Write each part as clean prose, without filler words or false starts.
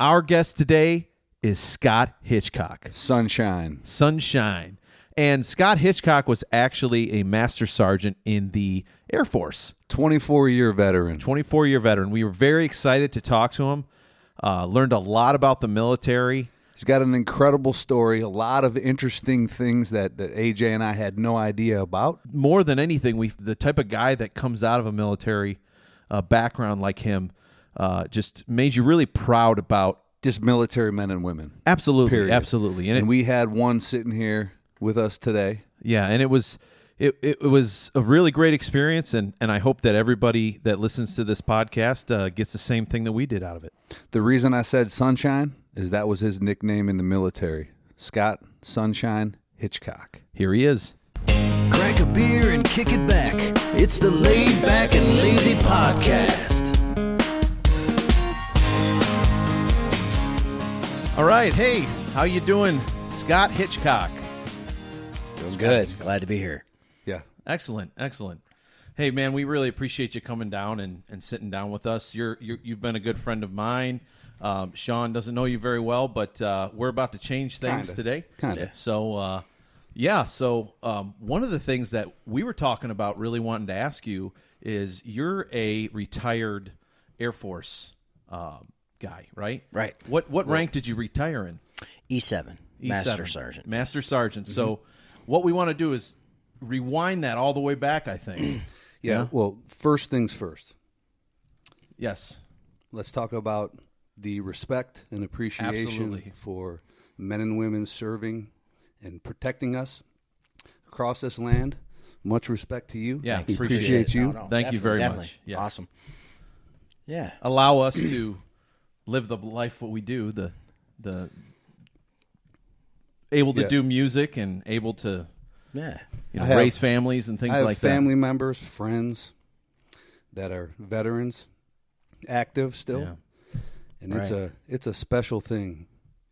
Our guest today is Scott Hitchcock. Sunshine. And Scott Hitchcock was actually a Master Sergeant in the Air Force. 24-year veteran. 24-year veteran. We were very excited to talk to him. Learned a lot about the military. He's got an incredible story, a lot of interesting things that AJ and I had no idea about. More than anything, the type of guy that comes out of a military background like him just made you really proud about just military men and women. Absolutely, period. Absolutely. And we had one sitting here with us today. Yeah, and it was a really great experience, and I hope that everybody that listens to this podcast gets the same thing that we did out of it. The reason I said Sunshine is that was his nickname in the military. Scott Sunshine Hitchcock. Here he is. Crack a beer and kick it back. It's the Laid Back and Lazy Podcast. All right, hey, how you doing, Scott Hitchcock? Doing good. Glad to be here. Yeah. Excellent. Hey, man, we really appreciate you coming down and sitting down with us. You've been a good friend of mine. Sean doesn't know you very well, but we're about to change things today. Kinda. So, one of the things that we were talking about really wanting to ask you is you're a retired Air Force guy, right? Right. What rank did you retire in? E7. Master Sargent. Master Sargent. Mm-hmm. So what we want to do is rewind that all the way back, I think. Yeah. Well, first things first. Yes. Let's talk about the respect and appreciation Absolutely. For men and women serving and protecting us across this land. Much respect to you. Yeah, we appreciate you. Thank you very much. Yes. Awesome. Yeah. Allow us to live the life what we do, the able to do music and able to raise families and things like that. I have family members, friends that are veterans, active still. Yeah. And it's a special thing,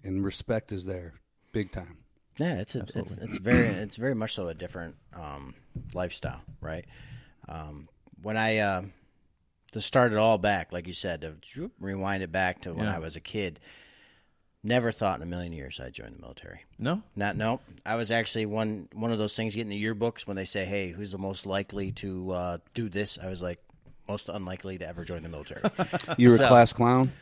and respect is there, big time. Yeah, it's very much so a different lifestyle, right? When I to start it all back, like you said, to rewind it back to when I was a kid, never thought in a million years I'd join the military. No? No. I was actually one of those things getting the yearbooks when they say, hey, who's the most likely to do this? I was like, most unlikely to ever join the military. You were a class clown?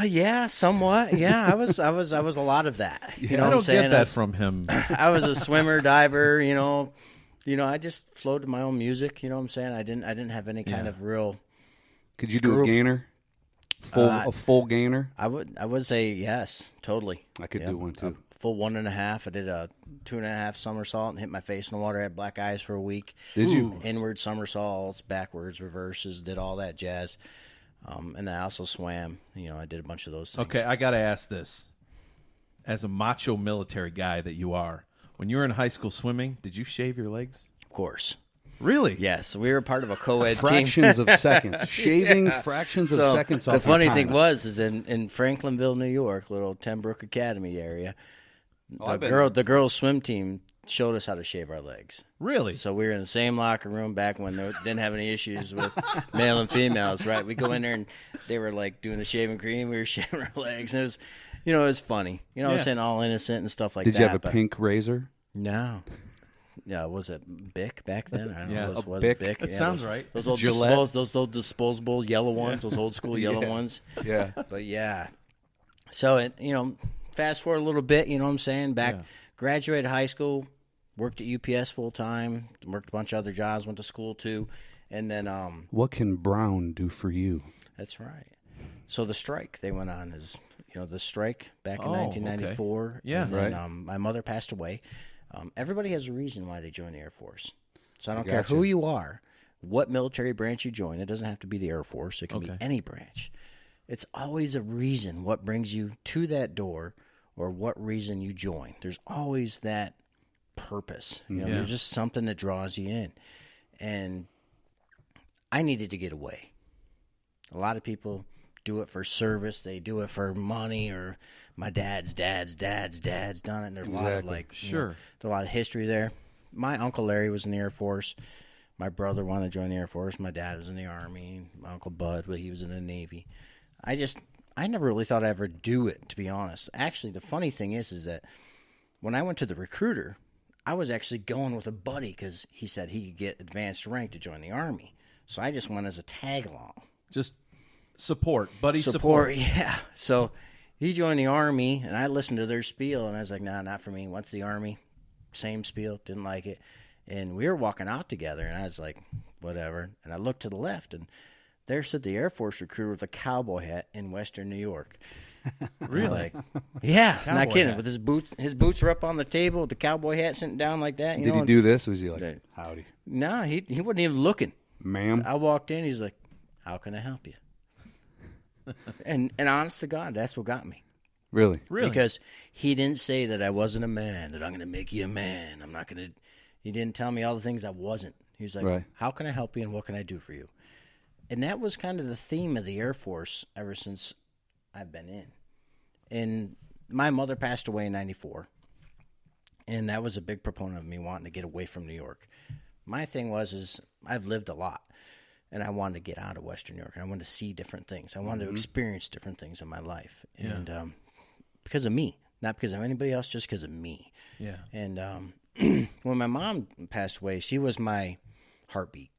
Yeah, somewhat. Yeah, I was a lot of that. You know, I don't get that from him. I was a swimmer, diver, you know, I just flowed to my own music, you know what I'm saying? I didn't have any kind of real. Could you do a gainer? A full gainer? I would say yes, totally. I could do one too. A full 1.5. I did a 2.5 somersault and hit my face in the water. I had black eyes for a week. Did you? Inward somersaults, backwards, reverses, did all that jazz. And I also swam. You know, I did a bunch of those things. Okay, I got to ask this. As a macho military guy that you are, when you were in high school swimming, did you shave your legs? Of course. Really? Yes, we were part of a co-ed team. Fractions of seconds. Shaving fractions of seconds off the funny your thing time. was in Franklinville, New York, little Tenbrook Academy area, the girls' swim team showed us how to shave our legs. Really? So we were in the same locker room back when they didn't have any issues with male and females, right? We go in there and they were like doing the shaving cream. We were shaving our legs. And it was funny. You know what I'm saying? All innocent and stuff like that. Did you have a pink razor? No. Yeah, was it Bic back then? I don't know. A was Bic? Bic? That sounds right. Those old disposable yellow ones, those old school yellow ones. Yeah. But yeah. So, fast forward a little bit, you know what I'm saying? Graduated high school, worked at UPS full time, worked a bunch of other jobs, went to school too. And then what can Brown do for you? That's right. So the strike they went on is, the strike back in 1994. Okay. Yeah. And then, my mother passed away. Everybody has a reason why they join the Air Force. So I don't care who you are, what military branch you join. It doesn't have to be the Air Force. It can be any branch. It's always a reason what brings you to that door or what reason you join. There's always that purpose. There's just something that draws you in. And I needed to get away. A lot of people do it for service. They do it for money, or my dad's done it. And there's a lot of there's a lot of history there. My Uncle Larry was in the Air Force. My brother wanted to join the Air Force. My dad was in the Army. My Uncle Bud, he was in the Navy. I never really thought I'd ever do it, to be honest. Actually, the funny thing is that when I went to the recruiter, I was actually going with a buddy because he said he could get advanced rank to join the Army. So I just went as a tag along. Just support, buddy support. Yeah. So he joined the Army, and I listened to their spiel, and I was like, nah, not for me. Went to the Army, same spiel, didn't like it. And we were walking out together, and I was like, whatever. And I looked to the left, and there stood the Air Force recruiter with a cowboy hat in Western New York. Really? Like, yeah, Cowboy not kidding. hat. With his boots were up on the table with the cowboy hat sitting down like that. Did he do this? Was he like, howdy? No, he wasn't even looking. Ma'am? I walked in, he's like, how can I help you? and honest to God, that's what got me. Really? Really? Because he didn't say that I wasn't a man, that I'm going to make you a man. I'm not going to. He didn't tell me all the things I wasn't. He was like, Right. how can I help you and what can I do for you? And that was kind of the theme of the Air Force ever since I've been in. And my mother passed away in 94. And that was a big proponent of me wanting to get away from New York. My thing is I've lived a lot. And I wanted to get out of Western New York. And I wanted to see different things. I wanted to experience different things in my life. Yeah. And because of me. Not because of anybody else, just because of me. Yeah. And when my mom passed away, she was my heartbeat.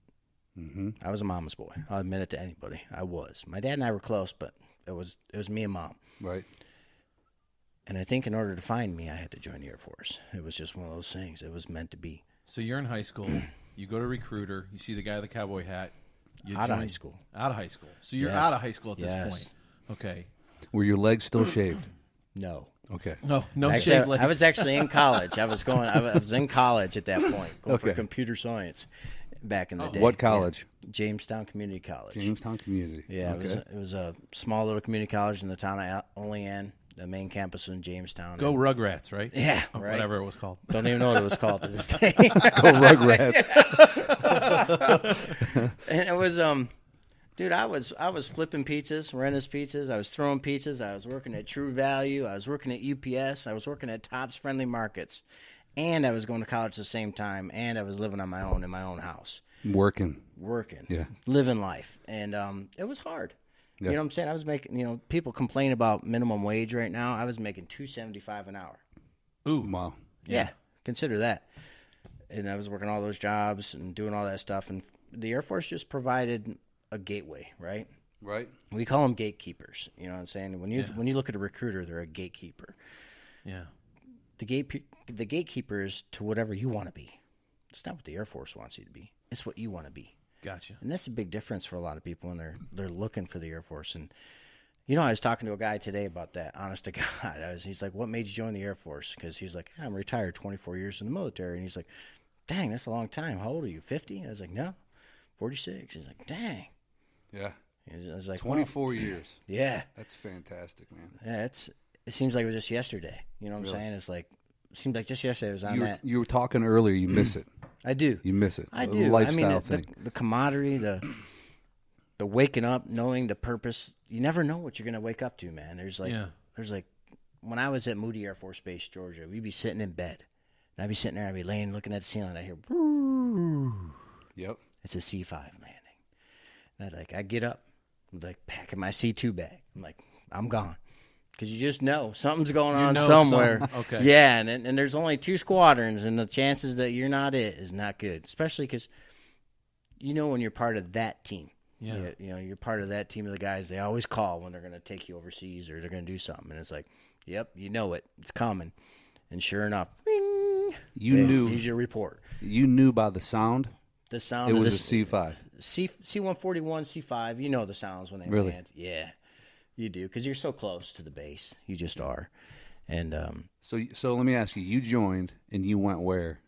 Mm-hmm. I was a mama's boy. I'll admit it to anybody. I was. My dad and I were close, but it was me and Mom. Right. And I think in order to find me, I had to join the Air Force. It was just one of those things. It was meant to be. So you're in high school. You go to recruiter. You see the guy with the cowboy hat. You Out of join- high school. Out of high school. So you're Yes. out of high school at this Yes. point. Okay. Were your legs still shaved? No. Okay. No Actually, shaved legs. I was actually in college. I was in college at that point, going for Okay. computer science back in the day. What college? Yeah. Jamestown Community College. Jamestown Community. Yeah, Okay. it was a small little community college in the town I only in. The main campus was in Jamestown. Go And- Rugrats, right? Yeah, Or right. whatever it was called. Don't even know what it was called to this day. Go Rugrats. And it was dude, I was flipping pizzas, Renna's pizzas. I was throwing pizzas. I was working at True Value. I was working at UPS. I was working at Tops Friendly Markets, and I was going to college at the same time. And I was living on my own in my own house, Working. working, living life, and it was hard. Yeah. You know what I'm saying? I was making, people complain about minimum wage right now. I was making $2.75 an hour. Ooh. Wow. Yeah, consider that. And I was working all those jobs and doing all that stuff. And the Air Force just provided a gateway, right? Right. We call them gatekeepers. You know what I'm saying? When you look at a recruiter, they're a gatekeeper. Yeah. The gatekeeper is to whatever you want to be. It's not what the Air Force wants you to be. It's what you want to be. Gotcha. And that's a big difference for a lot of people when they're looking for the Air Force. And I was talking to a guy today about that. Honest to God, he's like, "What made you join the Air Force?" Because he's like, "I'm retired, 24 years in the military." And he's like, "Dang, that's a long time. How old are you? 50?" I was like, "No, 46." He's like, "Dang." Yeah. I was like, 24 years. Yeah, That's fantastic, man. yeah. It seems like it was just yesterday. You know what I'm saying? It's like it seems like just yesterday I was on that. You were talking earlier. You miss it. I do. You miss it. I A do. lifestyle I mean, thing. the camaraderie, the waking up, knowing the purpose. You never know what you're going to wake up to, man. There's like when I was at Moody Air Force Base, Georgia, we'd be sitting in bed. And I'd be sitting there, I'd be laying, looking at the ceiling, and I hear, Yep. it's a C5 landing. And I get up, I'm like packing my C2 bag. I'm like, I'm gone. Because you just know something's going on somewhere. Okay. Yeah, and there's only 2 squadrons, and the chances that you're not it is not good. Especially because when you're part of that team. Yeah. You're part of that team of the guys they always call when they're going to take you overseas or they're going to do something. And it's like, yep, you know it. It's coming. And sure enough, ring, here's your report. You knew by the sound. The sound It of was this, a C5. C-141, C5, you know the sounds when they Really? land. Yeah, you do, because you're so close to the base. You just are. And So let me ask you. You joined and you went where?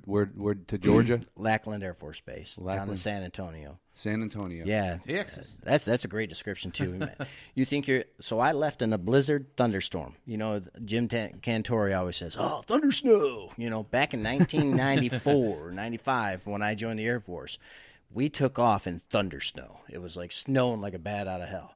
Where to Georgia? Lackland Air Force Base, down in Lackland. San Antonio. San Antonio. Yeah, Texas. that's a great description too. You think so I left in a blizzard thunderstorm. Jim Cantori always says, "Oh, thunder snow." Back in 1994, 95, when I joined the Air Force, we took off in thunder snow. It was like snowing like a bat out of hell.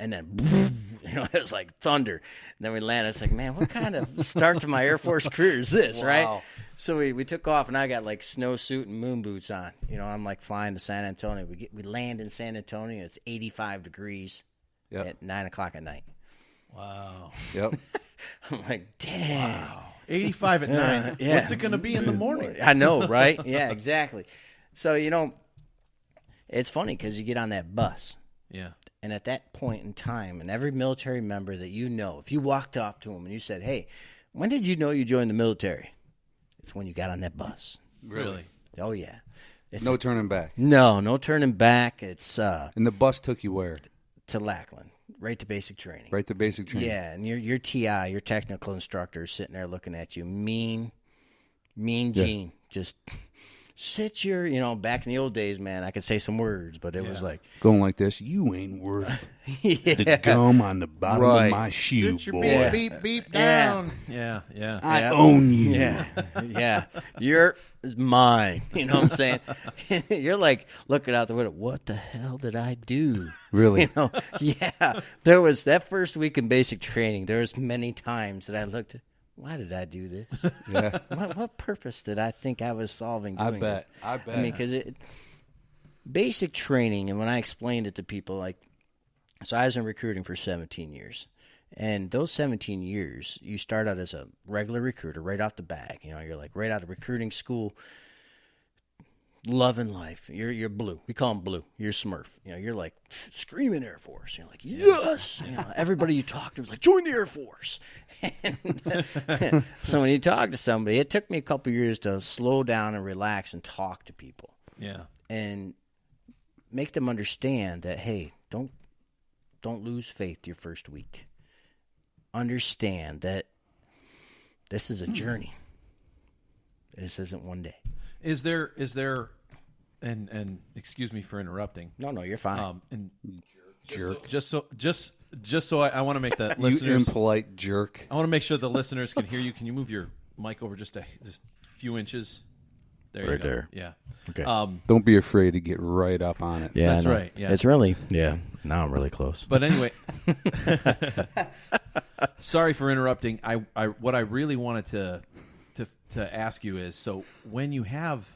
And then, it was like thunder. And then we landed. It's like, man, what kind of start to my Air Force career is this, right? So we took off, and I got like snowsuit and moon boots on. I'm like flying to San Antonio. We land in San Antonio. It's 85 degrees. at 9 o'clock at night. Wow. Yep. I'm like, damn. Wow. 85 at night. Yeah. What's it going to be in the morning? I know, right? Yeah, exactly. So, it's funny because you get on that bus. Yeah. And at that point in time, and every military member that if you walked up to them and you said, hey, when did you know you joined the military? It's when you got on that bus. Really? Oh, yeah. No turning back. No turning back. It's And the bus took you where? to Lackland, right to basic training. Right to basic training. Yeah, and your TI, your technical instructor, is sitting there looking at you, mean Gene, just sit your, back in the old days, man, I could say some words, but it was like Going like this, you ain't worth yeah. the gum on the bottom of my shoe, Sit your boy. beep, beep down. Yeah, yeah. I own you. Yeah. You're mine. You know what I'm saying? You're like looking out the window. What the hell did I do? Really? Yeah. There was that first week in basic training. There was many times that I looked at, why did I do this? Yeah. What purpose did I think I was solving? I doing bet. this? I bet. I mean, because basic training, and when I explained it to people, so I was in recruiting for 17 years. And those 17 years, you start out as a regular recruiter right off the bat. You're like right out of recruiting school, loving life. You're blue. We call them blue. You're Smurf. You're like screaming Air Force. You're like, yes. Everybody you talk to is like, join the Air Force. And so when you talk to somebody, it took me a couple years to slow down and relax and talk to people. Yeah. And make them understand that, hey, don't lose faith your first week. Understand that this is a journey. This isn't one day. Is there and excuse me for interrupting. No, you're fine. And Jerk. Just so I want to make the You listeners impolite jerk. I want to make sure the listeners can hear you. Can you move your mic over just a few inches? There you Right go. there. Yeah. Okay. Don't be afraid to get right up on it. Yeah, That's I know. right, yeah. It's really, now I'm really close. But anyway, sorry for interrupting. What I really wanted to ask you is, so when you have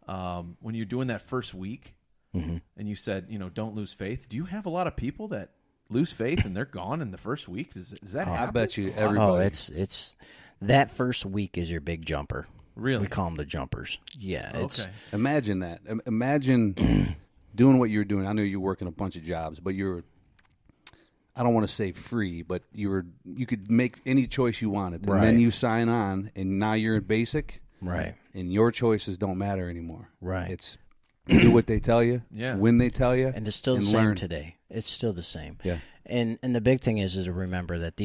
when you're doing that first week, and you said, don't lose faith. Do you have a lot of people that lose faith and they're gone in the first week? Does that happen? I bet you everybody. Oh, it's that first week is your big jumper. Really? We call them the jumpers. Yeah. Okay. Imagine that. Imagine doing what you're doing. I know you're working a bunch of jobs, but I don't want to say free, but you could make any choice you wanted. And then you sign on, and now you're in basic. Right. And your choices don't matter anymore. Right. It's do what they tell you, when they tell you, and it's still the same today. It's still the same. Yeah. And the big thing is to remember that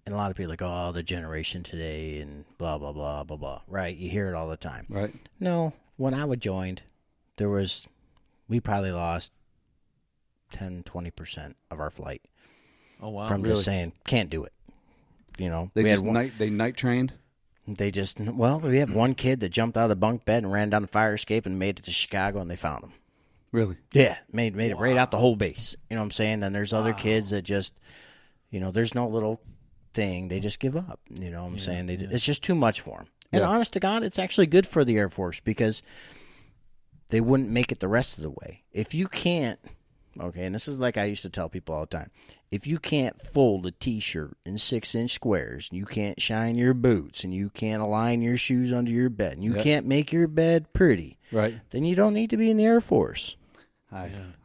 and a lot of people are like, oh, the generation today and blah, blah, blah, blah, blah. Right? You hear it all the time. Right. No, when I joined, we probably lost 10, 20% of our flight. Oh, wow. From just saying, can't do it. They night trained? We have one kid that jumped out of the bunk bed and ran down the fire escape and made it to Chicago, and they found him. Really? Yeah, made it right out the whole base. You know what I'm saying? And there's other kids that just, there's no little thing. They just give up. You know what I'm saying? It's just too much for them. And honest to God, it's actually good for the Air Force because they wouldn't make it the rest of the way. If you can't, and this is like I used to tell people all the time, if you can't fold a T-shirt in 6-inch squares, and you can't shine your boots, and you can't align your shoes under your bed, and you can't make your bed pretty, right, then you don't need to be in the Air Force.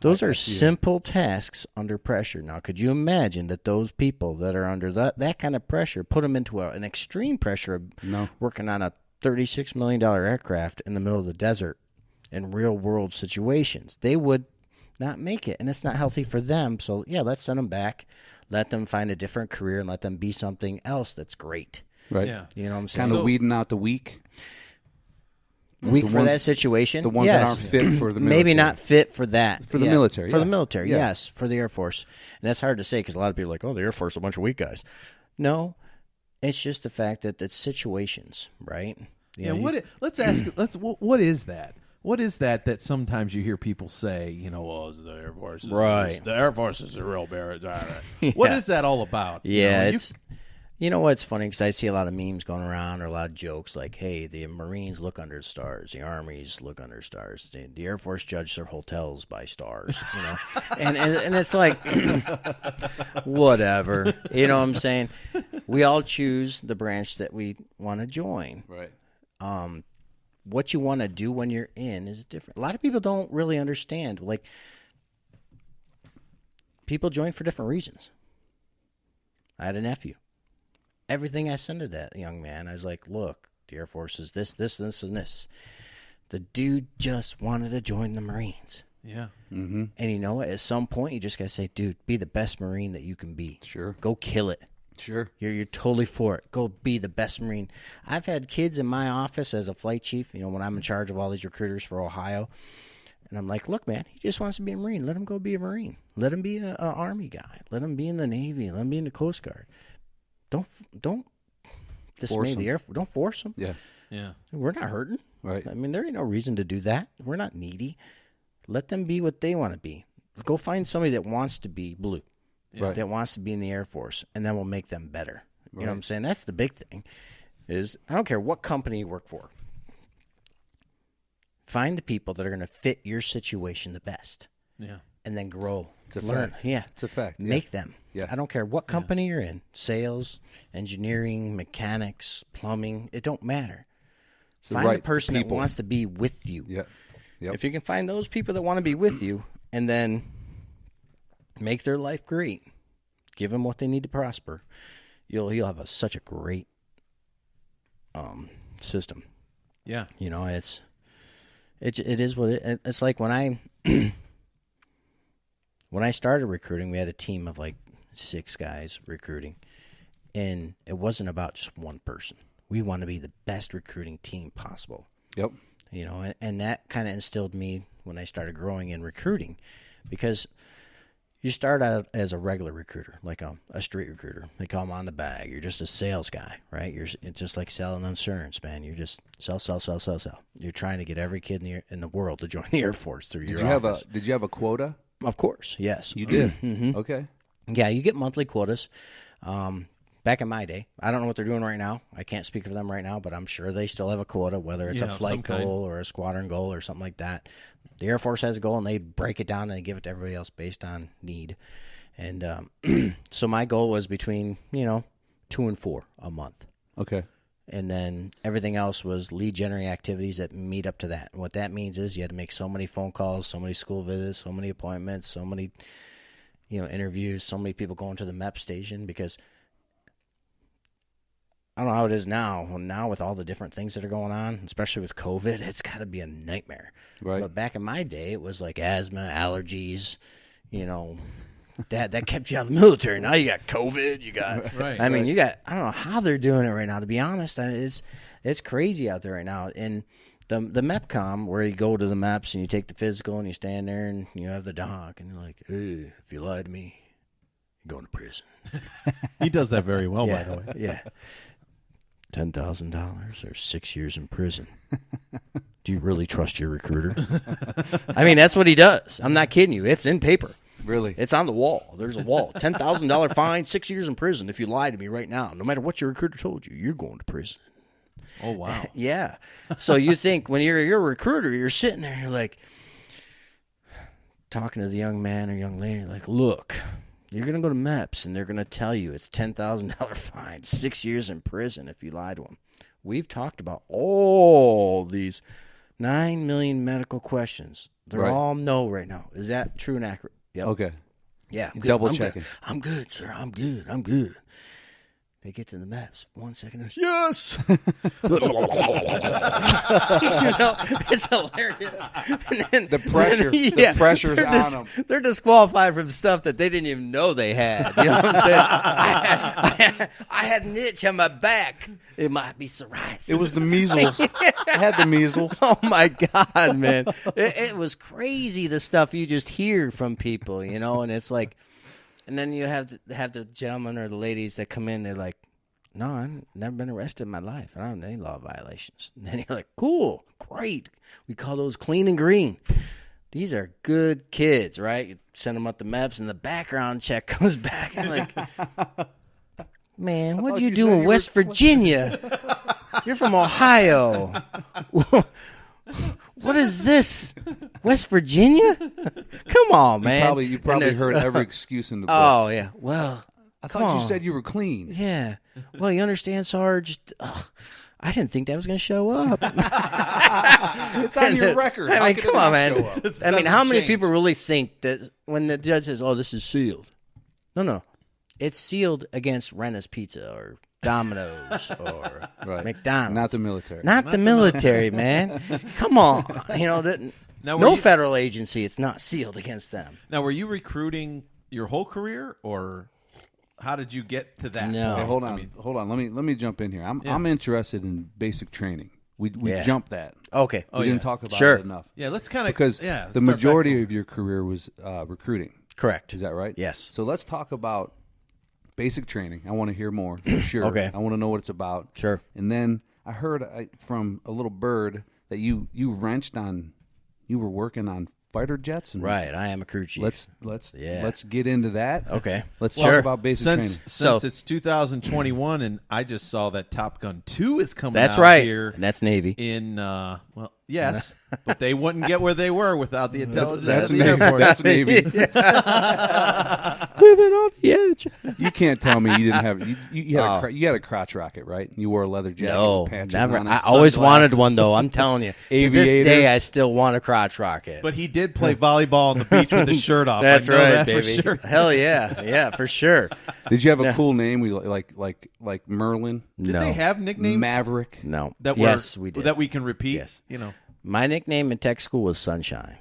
Those are simple tasks under pressure. Now, could you imagine that those people that are under that kind of pressure, put them into an extreme pressure of working on a $36 million aircraft in the middle of the desert in real-world situations? They would not make it, and it's not healthy for them. So, let's send them back. Let them find a different career and let them be something else that's great. Right. Yeah. You know what I'm saying? Kind of weeding out the weak. Weak for that situation. The ones that aren't fit for the military. Maybe not fit for that. For the military. For the military, yes. For the Air Force. And that's hard to say because a lot of people are like, oh, the Air Force is a bunch of weak guys. No, it's just the fact that it's situations, right? Let's ask. What is that? What is that sometimes you hear people say, it's the Air Force. The Air Force is a real bear. What is that all about? Yeah, You know what's funny? Because I see a lot of memes going around, or a lot of jokes like, hey, the Marines look under stars. The Armies look under stars. The Air Force judge their hotels by stars. You know, and it's like, whatever. You know what I'm saying? We all choose the branch that we want to join. Right. What you want to do when you're in is different. A lot of people don't really understand. Like, people join for different reasons. I had a nephew. Everything I said to that young man, I was like, look, the Air Force is this, and this. The dude just wanted to join the Marines. Yeah. Mm-hmm. And you know what? At some point, you just got to say, dude, be the best Marine that you can be. Sure. Go kill it. Sure. You're totally for it. Go be the best Marine. I've had kids in my office as a flight chief, you know, when I'm in charge of all these recruiters for Ohio. And I'm like, look, man, he just wants to be a Marine. Let him go be a Marine. Let him be an Army guy. Let him be in the Navy. Let him be in the Coast Guard. Don't dismay the Air Force. Don't force them. Yeah. Yeah. We're not hurting. Right. I mean, there ain't no reason to do that. We're not needy. Let them be what they want to be. Go find somebody that wants to be blue, Right. that wants to be in the Air Force, and then we'll make them better. You know what I'm Right. saying? That's the big thing. Is I don't care what company you work for. Find the people that are going to fit your situation the best. Yeah. And then grow. It's a learn. fact. Yeah. It's a fact. Yeah. Make them. Yeah. I don't care what company you're in. Sales, engineering, mechanics, plumbing. It don't matter. It's the Find right the person that people. wants to be with you. Yep. Yep. If you can find those people that want to be with you and then make their life great, give them what they need to prosper, you'll have such a great system. Yeah. You know, it is what it's like when I when I started recruiting, we had a team of like 6 guys recruiting, and it wasn't about just one person. We want to be the best recruiting team possible. Yep. You know, and that kind of instilled me when I started growing in recruiting, because you start out as a regular recruiter, like a street recruiter. They call them on the bag. You're just a sales guy, right? It's just like selling insurance, man. You're just sell. You're trying to get every kid in the world to join the Air Force through your office. Did you have a quota? Of course, yes. You did. Mm-hmm. Okay. Yeah, you get monthly quotas. Back in my day, I don't know what they're doing right now. I can't speak for them right now, but I'm sure they still have a quota, whether it's a flight goal or a squadron goal or something like that. The Air Force has a goal, and they break it down and they give it to everybody else based on need. And so my goal was between 2 and 4 a month. Okay. And then everything else was lead generating activities that meet up to that. And what that means is you had to make so many phone calls, so many school visits, so many appointments, so many interviews, so many people going to the MEP station, because I don't know how it is now. Well, now with all the different things that are going on, especially with COVID, it's got to be a nightmare. Right. But back in my day, it was like asthma, allergies, that kept you out of the military. Now you got COVID. You got, Right. I mean, you got. I don't know how they're doing it right now. To be honest, it's crazy out there right now. And the MEPCOM, where you go to the MEPs and you take the physical and you stand there and you have the doc and you're like, hey, if you lie to me, you're going to prison. He does that very well, by the way. Yeah. $10,000 or 6 years in prison. Do you really trust your recruiter? I mean, that's what he does. I'm not kidding you. It's in paper. Really? It's on the wall. There's a wall. $10,000 fine, 6 years in prison if you lie to me right now. No matter what your recruiter told you, you're going to prison. Oh, wow. Yeah. So you think when you're a recruiter, you're sitting there, you're like talking to the young man or young lady, like, look, you're going to go to MEPS, and they're going to tell you it's $10,000 fine, 6 years in prison if you lie to them. We've talked about all these 9 million medical questions. They're Right. all no right now. Is that true and accurate? Yep. Okay. Yeah. I'm good. Double I'm checking. Good. I'm good, sir. I'm good. They get to the MEPS. 1 second. Yes. It's hilarious. And then, The pressure. The pressure's on them. They're disqualified from stuff that they didn't even know they had. You know what I'm saying? I had an itch on my back. It might be psoriasis. It was the measles. I had the measles. Oh my God, man! It was crazy, the stuff you just hear from people, and it's like, and then you have the gentlemen or the ladies that come in. They're like, "No, I've never been arrested in my life. I don't have any law violations." And then you're like, "Cool, great. We call those clean and green. These are good kids, right?" You send them up the MEPS, and the background check comes back, and like, Man, what do you do in West Virginia? You're from Ohio. What is this? West Virginia? Come on, man. You probably heard every excuse in the book. Oh, yeah. Well, I thought you said you were clean. Yeah. Well, you understand, Sarge? I didn't think that was going to show up. It's on your record. I mean, come on, man. How many change. people really think that when the judge says, "Oh, this is sealed"? No. It's sealed against Renna's Pizza or Domino's or McDonald's. Not the military. Not the military, man. Come on. No federal agency, it's not sealed against them. Now, were you recruiting your whole career, or how did you get to that? No. Hey, hold on. Let me jump in here. I'm interested in basic training. We jumped that. Okay. We didn't talk about it enough. Yeah, let's kind of because the majority of your career was recruiting. Correct. Is that right? Yes. So let's talk about basic training. I want to hear more for sure. Okay. I want to know what it's about. Sure. And then I heard from a little bird that you were working on fighter jets. And right. I am a crew chief. Let's get into that. Okay. Let's talk about basic training. Since it's 2021, and I just saw that Top Gun 2 is coming That's out right. here. And that's Navy. In yes, but they wouldn't get where they were without the intelligence. That's of the Air Navy. Force. That's Navy. Living on the edge. You can't tell me you didn't have you had a crotch rocket, right? You wore a leather jacket. No, with patches never. on it. I always Sunglasses. wanted one, though. I'm telling you. To this Aviators. day, I still want a crotch rocket. But he did play volleyball on the beach with his shirt off. That's I know right, that baby. for sure. Hell yeah, yeah, for sure. Did you have a cool name? We like Merlin, Did No. they have nicknames Maverick. No. that Yes, we did. that we can repeat? Yes. That's My nickname in tech school was Sunshine.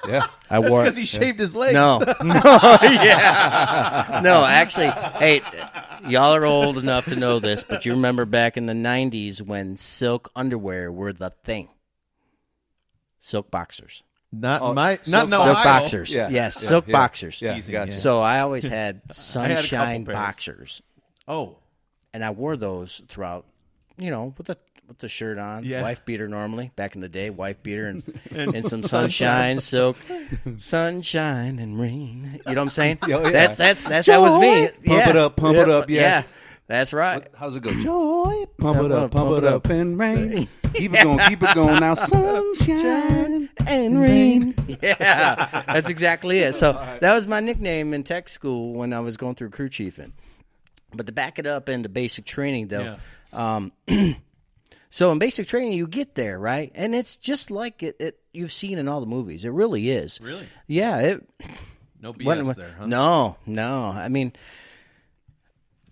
Yeah, I wore because he shaved his legs. No, yeah, no. Actually, hey, y'all are old enough to know this, but you remember back in the '90s when silk underwear were the thing. Silk boxers. Not silk Silk boxers. Yeah. Yes, Yeah. silk Yeah. boxers. Yeah, Teasing, gotcha. yeah. So I always had had a couple sunshine pairs. boxers, Oh, and I wore those throughout. With the shirt on, Yeah. wife beater normally. Back in the day, wife beater and some sunshine, silk, sunshine and rain. You know what I'm saying? Oh, yeah. That's that was me. Pump it up, pump it up, yeah. That's right. How's it go? Joy, pump it up, and rain. Keep it going now. Sunshine and rain. Yeah, that's exactly it. So that was my nickname in tech school when I was going through crew chiefing. But to back it up into basic training, though, so in basic training, you get there, right? And it's just like it you've seen in all the movies. It really is. really? Yeah. No BS there, huh? No. I mean,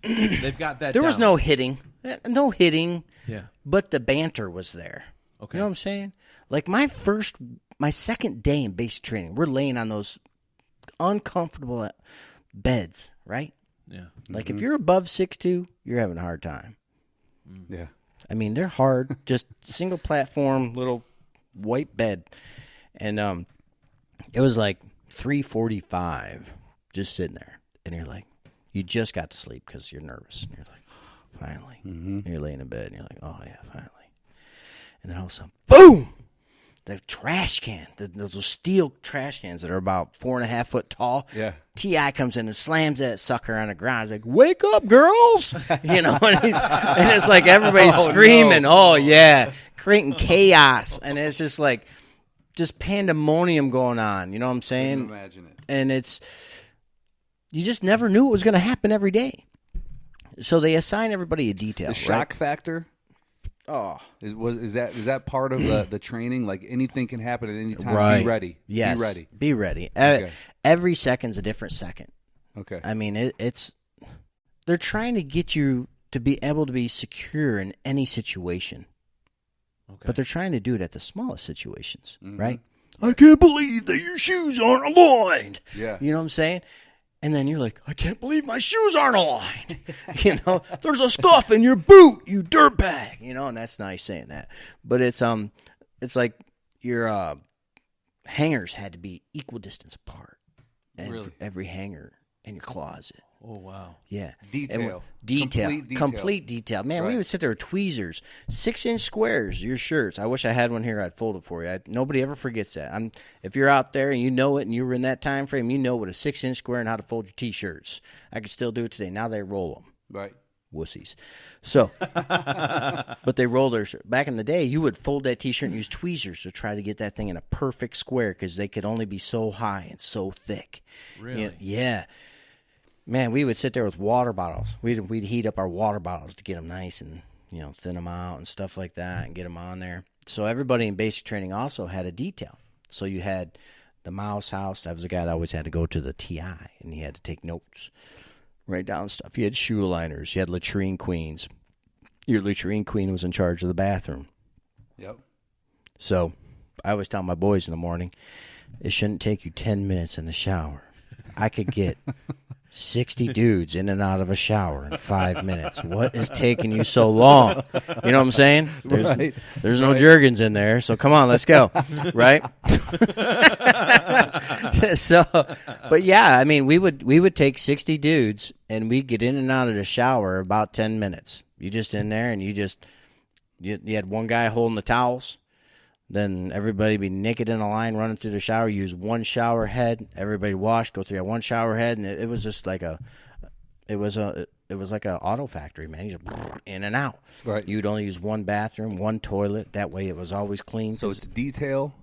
They've got that. there was down. no hitting. No hitting. Yeah. But the banter was there. Okay. You know what I'm saying? Like my second day in basic training, we're laying on those uncomfortable beds, right? Yeah. Like if you're above 6'2", you're having a hard time. Yeah. I mean, they're hard. Just single platform, little white bed. And it was like 3:45 just sitting there. And you're like, you just got to sleep because you're nervous. And you're like, oh, finally. And you're laying in bed and you're like, oh, yeah, finally. And then all of a sudden, boom! The trash can, those steel trash cans that are about 4.5 foot tall. Yeah. T.I. comes in and slams that sucker on the ground. He's like, wake up, girls! And it's like everybody's screaming. No. Oh, yeah. Creating chaos. And it's just like, just pandemonium going on. You know what I'm saying? Imagine it. And you just never knew what was going to happen every day. So they assign everybody a detail. The shock factor. Oh. Is that part of the training? Like anything can happen at any time. Right. Be ready. Yes. Be ready. Be ready. Okay. Every second's a different second. Okay. I mean, they're trying to get you to be able to be secure in any situation. Okay. But they're trying to do it at the smallest situations, Mm-hmm. right? I can't believe that your shoes aren't aligned. Yeah. You know what I'm saying? And then you're like, I can't believe my shoes aren't aligned. There's a scuff in your boot, you dirtbag. And that's nice saying that. But it's like your hangers had to be equal distance apart. Really? Every hanger in your closet. Oh wow. Yeah. Detail. Complete detail. Man, we would sit there with tweezers, 6-inch squares, your shirts. I wish I had one here. I'd fold it for you. Nobody ever forgets that. If you're out there and you know it and you were in that time frame, you know what a 6-inch square and how to fold your T-shirts. I can still do it today. Now they roll them. Right. Wussies. So, but they roll their back in the day. You would fold that T-shirt and use tweezers to try to get that thing in a perfect square because they could only be so high and so thick. Really? Yeah. Man, we would sit there with water bottles. We'd heat up our water bottles to get them nice and thin them out and stuff like that and get them on there. So everybody in basic training also had a detail. So you had the Mouse House. That was the guy that always had to go to the TI and he had to take notes. Write down stuff. You had shoe liners. You had latrine queens. Your latrine queen was in charge of the bathroom. Yep. So I always tell my boys in the morning, it shouldn't take you 10 minutes in the shower. I could get 60 dudes in and out of a shower in 5 minutes. What is taking you so long? You know what I'm saying? There's no Jergens in there, so come on, let's go. Right? So, but yeah, I mean, we would take 60 dudes and we'd get in and out of the shower in about 10 minutes. You just in there and you had one guy holding the towels. Then everybody be naked in a line running through the shower. Use one shower head. Everybody wash, go through that one shower head, and it was just like it was like a auto factory, man. You just in and out. Right. You'd only use one bathroom, one toilet. That way, it was always clean. So it's detail,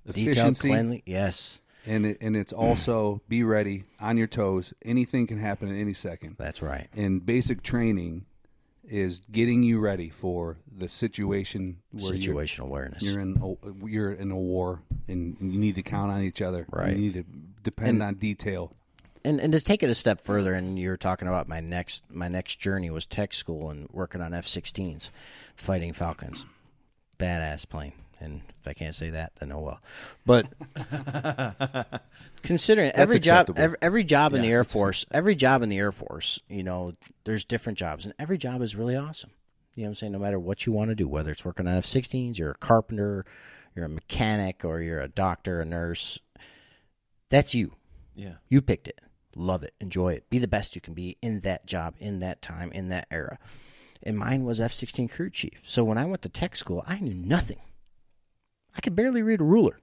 detailed, efficiency, cleanly. Yes. And it's also be ready, on your toes. Anything can happen at any second. That's right. And basic training is getting you ready for the situation where situational awareness. You're in a war, and you need to count on each other. Right. You need to depend on detail. And to take it a step further, and you're talking about my next journey was tech school and working on F-16s, fighting Falcons, badass plane. And if I can't say that, then oh well. But considering every job in the Air Force, there's different jobs, and every job is really awesome. You know what I'm saying? No matter what you want to do, whether it's working on F-16s, you're a carpenter, you're a mechanic, or you're a doctor, a nurse, that's you. Yeah. You picked it. Love it. Enjoy it. Be the best you can be in that job, in that time, in that era. And mine was F-16 crew chief. So when I went to tech school, I knew nothing. I could barely read a ruler.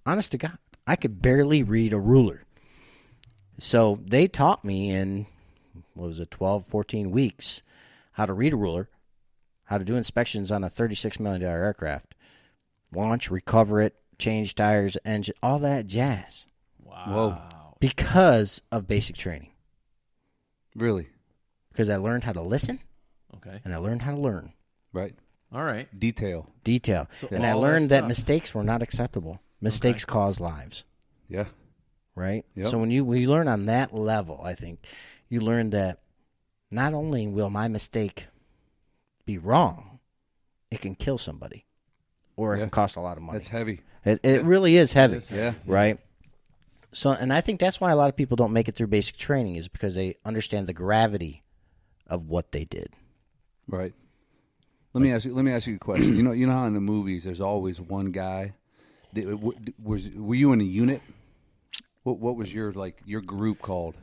Honest to God, I could barely read a ruler. So they taught me in, 12, 14 weeks, how to read a ruler, how to do inspections on a $36 million aircraft, launch, recover it, change tires, engine, all that jazz. Wow. Whoa. Because of basic training. Really? Because I learned how to listen. Okay. And I learned how to learn. Right. All right. Detail. So and I learned that mistakes were not acceptable. Mistakes cause lives. Yeah. Right? Yep. So when you learn on that level, I think, you learn that not only will my mistake be wrong, it can kill somebody. Or it can cost a lot of money. That's heavy. It really is heavy. Yeah. Right? So, and I think that's why a lot of people don't make it through basic training is because they understand the gravity of what they did. Right. Let me ask you a question. You know how in the movies there's always one guy. Were you in a unit? What was your group called?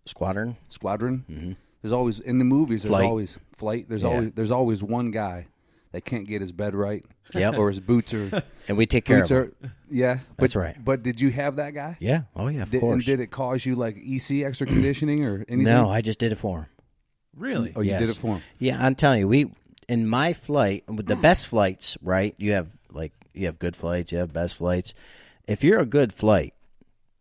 Squadron. Mm-hmm. There's always in the movies. There's Flight. always flight. There's always one guy that can't get his bed right. Yep. Or his boots are. And we take care of him. Yeah. That's right. But did you have that guy? Yeah. Oh yeah. Of course. And did it cause you like EC extra conditioning or anything? No, I just did it for him. Really? Oh, you Yes. did it for him. Yeah, I'm telling you, in my flight, with the best flights, right? You have good flights, you have best flights. If you're a good flight,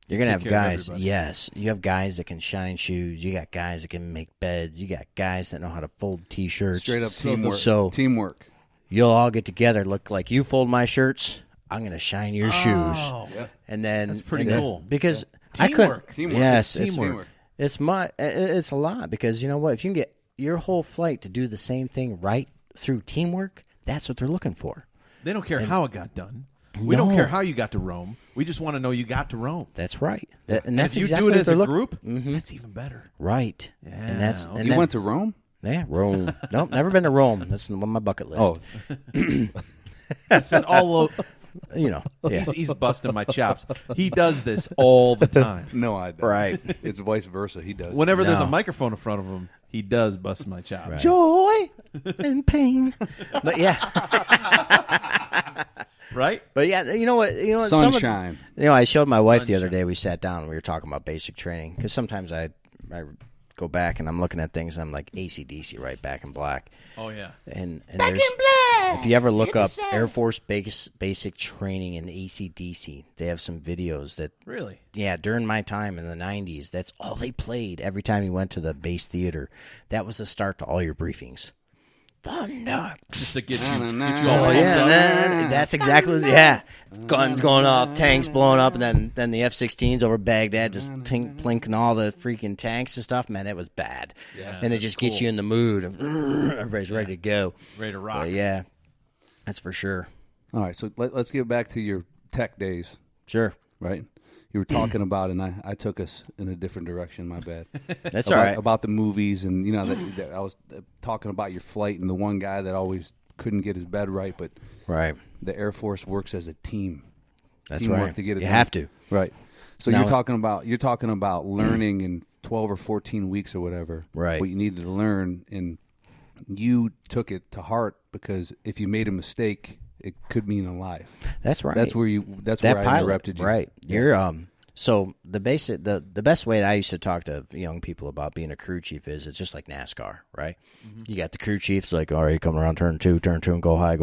you're gonna have guys. Yes, you have guys that can shine shoes. You got guys that can make beds. You got guys that know how to fold T-shirts. Straight up teamwork. So teamwork. You'll all get together, look like you fold my shirts. I'm gonna shine your shoes. Yep. And then That's pretty cool. because Teamwork. I couldn't. Teamwork. Yes, It's teamwork. It's a lot because you know what? If you can get your whole flight to do the same thing right through teamwork, that's what they're looking for. They don't care how it got done. We don't care how you got to Rome. We just want to know you got to Rome. That's right. And And that's if you exactly do it what as they're a looking- group, that's even better. right? Yeah. And that's Okay. and You that- went to Rome? yeah, Rome. Nope, never been to Rome. That's on my bucket list. Oh, I said all You know, yeah. he's busting my chops. He does this all the time. no, I don't. Right. It's vice versa. He does. Whenever there's a No. microphone in front of him, he does bust my chops. Right. Joy, and pain. But yeah, right? but yeah, you know what? Sunshine. I showed my wife the other day. We sat down and we were talking about basic training because sometimes I go back and I'm looking at things and I'm like AC/DC, right? Back in Black. Oh yeah. And back in Black. If you ever look up Air Force basic training in AC/DC, they have some videos that Really? Yeah, during my time in the 90s, that's all they played every time you went to the base theater. That was the start to all your briefings. Thunder. Just to get you all pumped up. That's exactly, guns going off, tanks blowing up, and then the F-16s over Baghdad just plinking all the freaking tanks and stuff. Man, it was bad. Yeah, and it just gets you in the mood. Everybody's ready to go. Ready to rock. But yeah, that's for sure. All right, so let's get back to your tech days. Sure. Right? You were talking about, and I took us in a different direction. My bad. That's all right. About the movies, and that I was talking about your flight, and the one guy that always couldn't get his bed right, but right. The Air Force works as a team. That's Teamwork right. to get it you done. have to. Right. So Now, you're talking about learning in 12 or 14 weeks or whatever. Right. What you needed to learn, and you took it to heart because if you made a mistake, it could mean a life. That's right. That's where I interrupted you. Right. Yeah. You're so the best way that I used to talk to young people about being a crew chief is it's just like NASCAR, right? Mm-hmm. You got the crew chiefs like, all right, coming around turn two, and go high,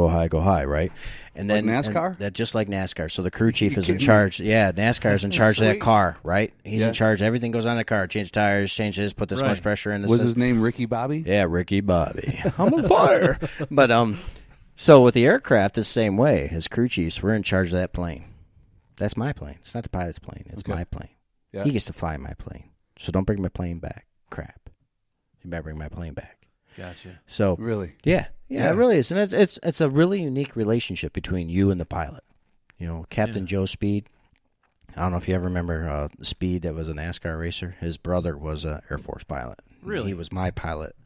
right? And then like NASCAR? That just like NASCAR. So the crew chief is in charge. Yeah, NASCAR is in charge of that car, right? He's in charge. Everything goes on the car. Change the tires, change this, put this much pressure in. Was his name Ricky Bobby? Yeah, Ricky Bobby. I'm on fire. But so with the aircraft, the same way. As crew chiefs, we're in charge of that plane. That's my plane. It's not the pilot's plane. It's my plane. Yeah. He gets to fly my plane. So don't bring my plane back. Crap. You better bring my plane back. Gotcha. So really, yeah, it really is, and it's a really unique relationship between you and the pilot. You know, Captain Joe Speed. I don't know if you ever remember Speed, that was a NASCAR racer. His brother was an Air Force pilot. Really, he was my pilot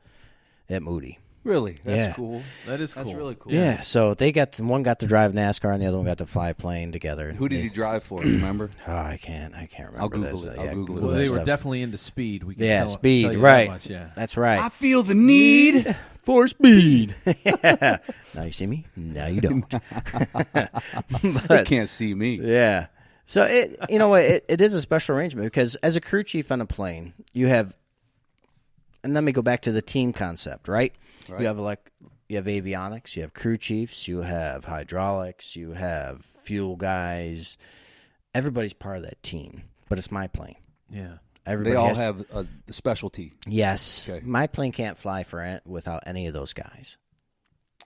at Moody. Really? That's cool. That is cool. That's really cool. Yeah, so one got to drive NASCAR and the other one got to fly a plane together. Who did he drive for? Remember? Oh, I can't remember. I'll Google it. I'll Google it. Well, they were definitely into speed. We can tell speed, you right? That much, yeah. That's right. I feel the need for speed. Yeah. Now you see me? Now you don't. They can't see me. Yeah. So it is a special arrangement because as a crew chief on a plane, you have, and let me go back to the team concept, right? You have avionics, you have crew chiefs, you have hydraulics, you have fuel guys. Everybody's part of that team, but it's my plane. Yeah. They all have a specialty. Yes. Okay. My plane can't fly without any of those guys.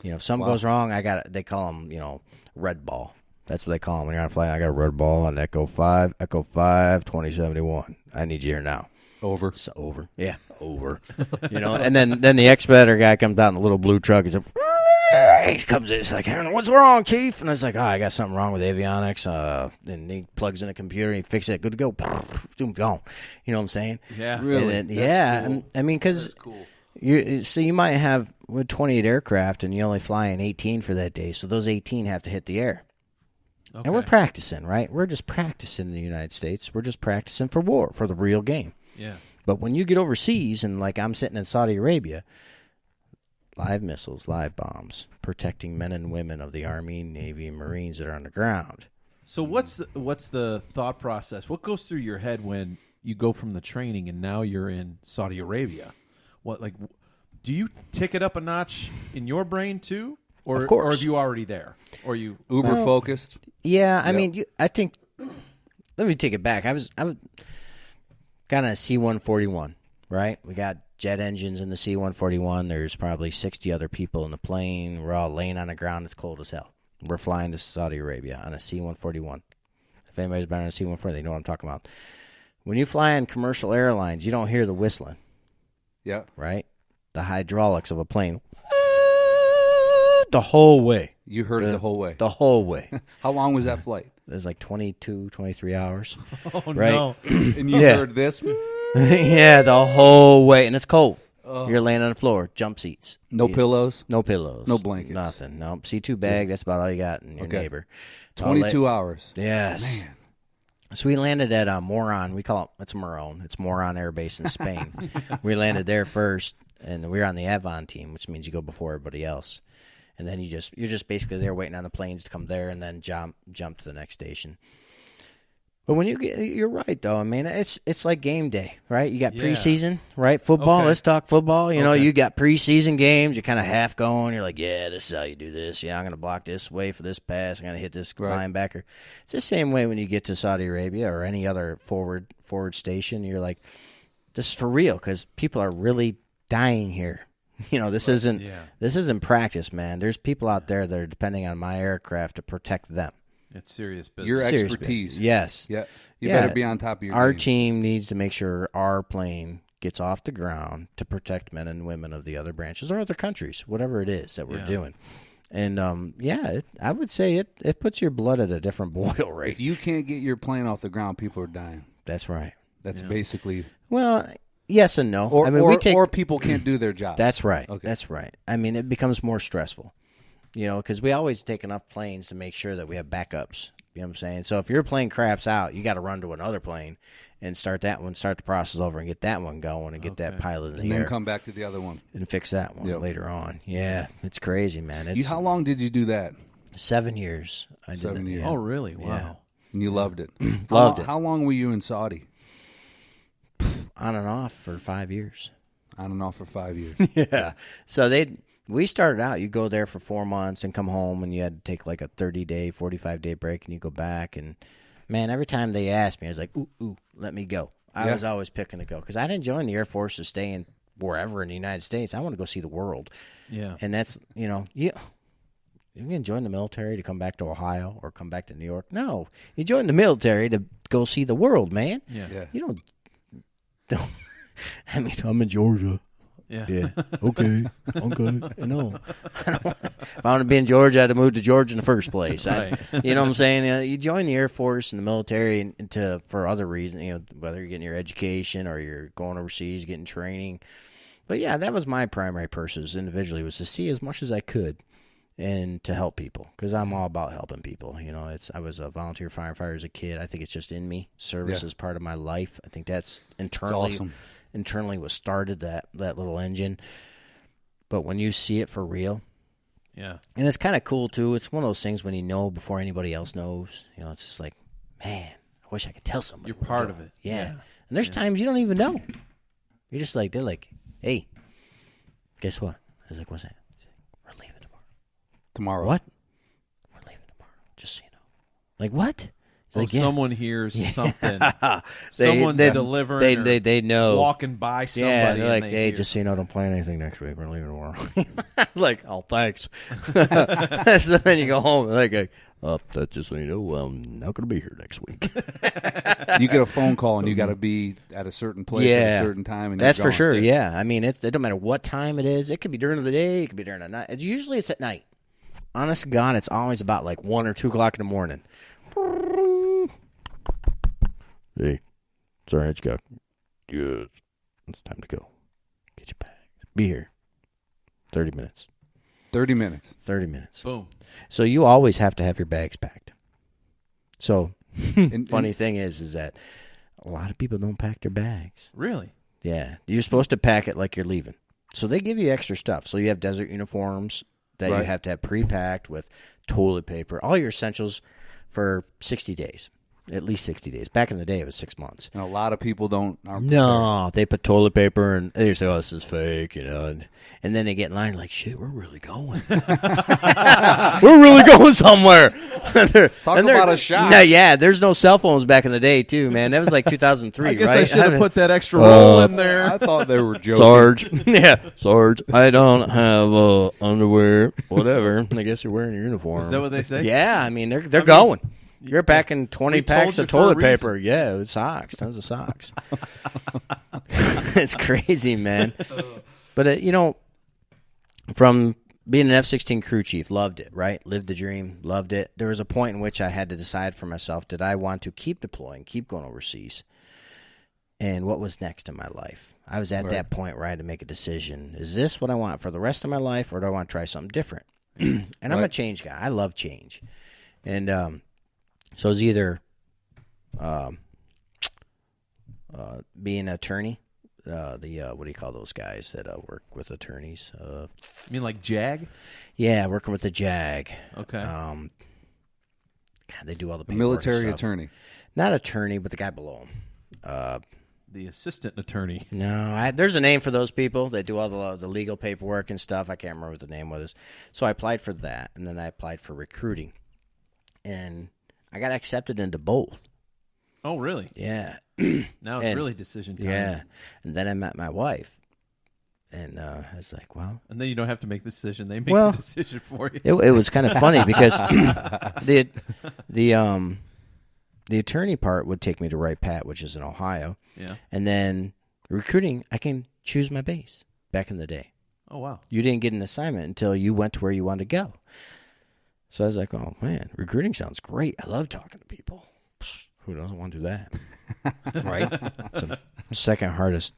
You know, if something goes wrong, they call them, red ball. That's what they call them when you're on a flight. I got a red ball on Echo 5, 2071. I need you here now. Over. So, over. Yeah, over. And then the expediter guy comes out in a little blue truck. He's like, he comes in. He's like, what's wrong, Chief? And I was like, I got something wrong with avionics. And he plugs in a computer. And he fixes it. Good to go. Boom, gone. You know what I'm saying? Yeah. Really? Cool. And, I mean, because you might have 28 aircraft and you only fly in 18 for that day. So those 18 have to hit the air. Okay. And we're practicing, right? We're just practicing in the United States. We're just practicing for war, for the real game. Yeah. But when you get overseas, and like I'm sitting in Saudi Arabia, live missiles, live bombs, protecting men and women of the Army, Navy, and Marines that are on the ground. So what's the thought process? What goes through your head when you go from the training and now you're in Saudi Arabia? Do you tick it up a notch in your brain too? Or, of course. Or are you already there? Or are you uber focused? Yeah, I mean, I think. Let me take it back. I was got on a C-141, right? We got jet engines in the C-141. There's probably 60 other people in the plane. We're all laying on the ground. It's cold as hell. We're flying to Saudi Arabia on a C-141. If anybody's been on a C-140, they know what I'm talking about. When you fly on commercial airlines, you don't hear the whistling. Yeah. Right? The hydraulics of a plane. The whole way. You heard it the whole way? The whole way. How long was that flight? It was like 22, 23 hours. Oh, right? No. And you heard this? Yeah, the whole way. And it's cold. You're laying on the floor. Jump seats. No pillows? No pillows. No blankets? Nothing. No. C2 bag, that's about all you got in your neighbor. 22 hours. Yes. Man. So we landed at Moron. We call it's Moron. It's Moron Air Base in Spain. We landed there first, and we were on the Avon team, which means you go before everybody else. And then you're just basically there waiting on the planes to come there and then jump to the next station. But when you're right though. I mean, it's like game day, right? You got preseason, right? Football. Okay. Let's talk football. You know, you got preseason games. You're kind of half going. You're like, yeah, this is how you do this. Yeah, I'm going to block this way for this pass. I'm going to hit this linebacker. It's the same way when you get to Saudi Arabia or any other forward station. You're like, this is for real because people are really dying here. You know, this isn't practice, man. There's people out there that are depending on my aircraft to protect them. It's serious business. Your serious expertise. Business. Yes. Yeah. You better be on top of your Our game. team needs to make sure our plane gets off the ground to protect men and women of the other branches or other countries, whatever it is that we're doing. And, I would say it puts your blood at a different boil rate. If you can't get your plane off the ground, people are dying. That's right. That's basically... Well... Yes and no. Or people can't do their job. That's right. Okay. That's right. I mean, it becomes more stressful, you know, because we always take enough planes to make sure that we have backups. You know what I'm saying? So if your plane craps out, you got to run to another plane and start the process over and get that one going and get that pilot in the air. And then come back to the other one. And fix that one later on. Yeah, it's crazy, man. How long did you do that? 7 years. 7 years. Oh, really? Wow. Yeah. And you loved it. Loved it. How long were you in Saudi? On and off for 5 years. On and off for 5 years. Yeah. So we started out, you go there for 4 months and come home, and you had to take like a 30-day, 45-day break, and you go back. And, man, every time they asked me, I was like, ooh, let me go. I was always picking to go because I didn't join the Air Force to stay in wherever in the United States. I want to go see the world. Yeah. And that's, you know, you can join the military to come back to Ohio or come back to New York. No, you join the military to go see the world, man. Yeah. You don't. I mean, I'm in Georgia. Yeah. Okay. No. If I want to be in Georgia, I'd have moved to Georgia in the first place. Right. You know what I'm saying? You join the Air Force and the military for other reasons, you know, whether you're getting your education or you're going overseas, getting training. But, yeah, that was my primary purpose individually, was to see as much as I could and to help people because I'm all about helping people. You know, I was a volunteer firefighter as a kid. I think it's just in me. Service is part of my life. I think that's internally what started that little engine. But when you see it for real, and it's kind of cool too. It's one of those things when you know before anybody else knows. You know, it's just like, man, I wish I could tell somebody. You're part of it. Yeah. And there's times you don't even know. You're just like, they're like, hey, guess what? I was like, what's that? We're leaving tomorrow. What? We're leaving tomorrow, just so you know. Like, what? Like, someone hears something. Someone's delivering. They know. Walking by somebody. Yeah, they're like, hey, hear. just so you know, don't plan anything next week. We're leaving tomorrow. I was like, oh, thanks. So then you go home and like, that's just so you know, I'm not going to be here next week. You get a phone call and you got to be at a certain place at a certain time. And that's for sure. Yeah, I mean, it don't matter what time it is. It could be during the day. It could be during the night. Usually it's at night. Honest to God, it's always about like 1 or 2 o'clock in the morning. Hey, Sargent Scott. Yes, it's time to go. Get your bags. Be here. 30 minutes. 30 minutes. 30 minutes. Boom. So you always have to have your bags packed. So, funny thing is that a lot of people don't pack their bags. Really? Yeah. You're supposed to pack it like you're leaving. So they give you extra stuff. So you have desert uniforms that you have to have pre-packed with toilet paper, all your essentials for 60 days. At least 60 days. Back in the day, it was 6 months. And a lot of people No, they put toilet paper and they say, oh, this is fake, you know. And then they get in line like, shit, we're really going. We're really going somewhere. Talk about a shot. Yeah, there's no cell phones back in the day, too, man. That was like 2003, I guess right? I should have put that extra roll in there. I thought they were joking. Sarge, I don't have underwear, whatever. I guess you're wearing your uniform. Is that what they say? Yeah, I mean, they're going. You're packing 20 packs of toilet paper. Yeah, with socks. Tons of socks. It's crazy, man. But, you know, from being an F-16 crew chief, loved it, right? Lived the dream, loved it. There was a point in which I had to decide for myself, did I want to keep deploying, keep going overseas? And what was next in my life? I was at that point where I had to make a decision. Is this what I want for the rest of my life, or do I want to try something different? And I'm a change guy. I love change. And so it's either being an attorney, what do you call those guys that work with attorneys? You mean like JAG? Yeah, working with the JAG. Okay. They do all the military stuff. attorney. Not attorney, but the guy below him. The assistant attorney. No, there's a name for those people. They do all the legal paperwork and stuff. I can't remember what the name was. So I applied for that, and then I applied for recruiting. And I got accepted into both. Oh, really? Yeah. Now it's really decision time. Yeah. And then I met my wife. And I was like, well. And then you don't have to make the decision. They make the decision for you. It was kind of funny because the attorney part would take me to Wright Pat, which is in Ohio. Yeah. And then recruiting, I can choose my base back in the day. Oh, wow. You didn't get an assignment until you went to where you wanted to go. So I was like, oh, man, recruiting sounds great. I love talking to people. Who doesn't want to do that? Right? It's the second hardest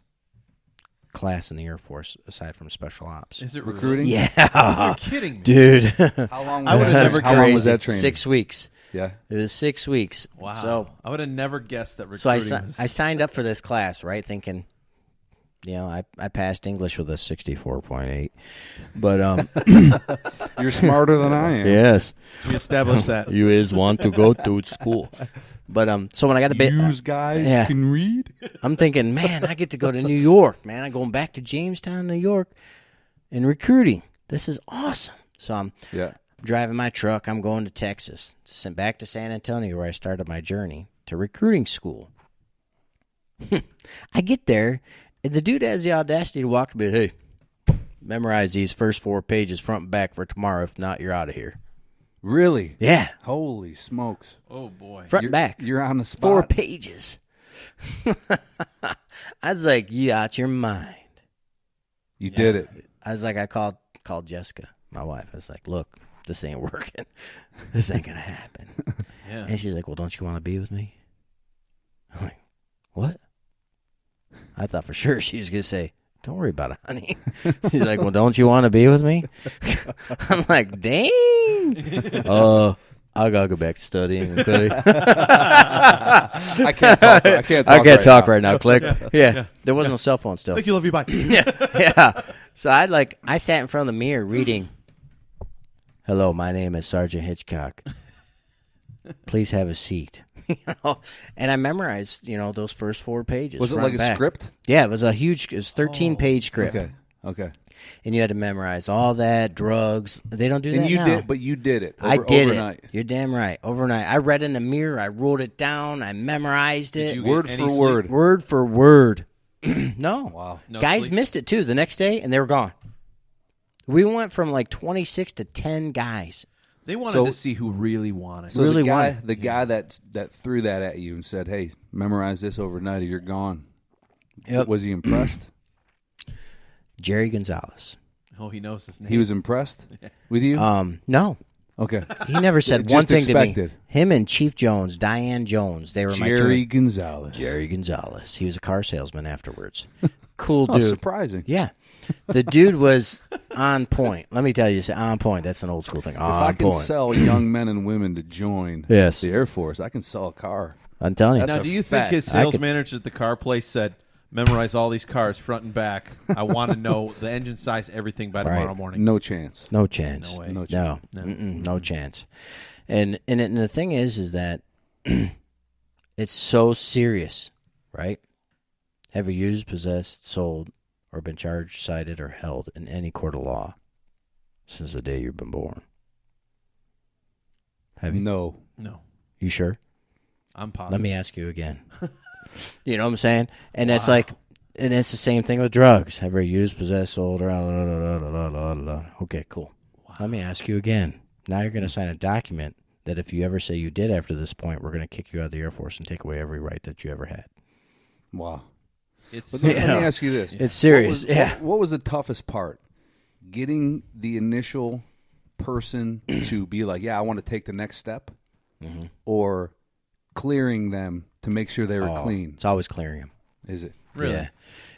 class in the Air Force aside from special ops. Is it recruiting? Yeah. You're kidding me. Dude. How long was that training? 6 weeks. Yeah. It was 6 weeks. Wow. So I would have never guessed that So recruiting I signed up for this class, right, thinking, I passed English with a 64.8. But you're smarter than I am. yes. We established that. You is want to go to school. But so when I got the Use guys can read. I'm thinking, man, I get to go to New York, man. I'm going back to Jamestown, New York, and recruiting. This is awesome. So I'm driving my truck. I'm going to Texas, sent back to San Antonio, where I started my journey to recruiting school. I get there, and the dude has the audacity to walk to me, hey, memorize these first 4 pages front and back for tomorrow. If not, you're out of here. Really? Yeah. Holy smokes. Oh, boy. Front and back. You're on the spot. 4 pages. I was like, you out your mind. You did it. I was like, I called Jessica, my wife. I was like, look, this ain't working. This ain't going to happen. Yeah. And she's like, well, don't you want to be with me? I'm like, what? I thought for sure she was going to say, don't worry about it, honey. She's like, well, don't you want to be with me? I'm like, dang. I got to go back to studying, okay? I can't talk right now. Click. Yeah. There was no cell phone still. Thank you, love you, bye. Yeah. So I sat in front of the mirror reading, hello, my name is Sargent Hitchcock. Please have a seat. And I memorized, those first 4 pages. Was it like a script? Yeah, it was a 13-page script. Okay. And you had to memorize all that, drugs. They don't do that now. But you did it. I did overnight. it. You're damn right. Overnight. I read in the mirror. I wrote it down. I memorized it. Word for word. Word for word. No. Wow. No Guys sleep? missed it, too, the next day, and they were gone. We went from like 26 to 10 guys. They wanted to see who really wanted. So really the guy that threw that at you and said, hey, memorize this overnight or you're gone. Yep. Was he impressed? Jerry Gonzalez. Oh, he knows his name. He was impressed with you? No. Okay. He never said Just one thing expected. to me. Him and Chief Jones, Diane Jones, they were my Jerry twin. Gonzalez. Jerry Gonzalez. He was a car salesman afterwards. Cool Oh, dude. surprising. Yeah. The dude was on point. Let me tell you, on point. That's an old school thing. If I can point. sell young men and women to join Yes. the Air Force, I can sell a car. I'm telling you. Now, do you think his sales manager at the car place said, memorize all these cars front and back. I want to know the engine size, everything by tomorrow morning. No chance. No chance. No way. No chance. No chance. And the thing is that it's so serious, right? Have you used, possessed, sold, or been charged, cited, or held in any court of law since the day you've been born? Have you? No. You sure? I'm positive. Let me ask you again. You know what I'm saying? And it's like, and it's the same thing with drugs. Have you used, possessed, sold, or okay, cool. Wow. Let me ask you again. Now you're going to sign a document that if you ever say you did after this point, we're going to kick you out of the Air Force and take away every right that you ever had. Wow. Let me ask you this. It's serious. What was the toughest part? Getting the initial person to be like, yeah, I want to take the next step, or clearing them to make sure they were clean? It's always clearing them. Is it? Really? Yeah.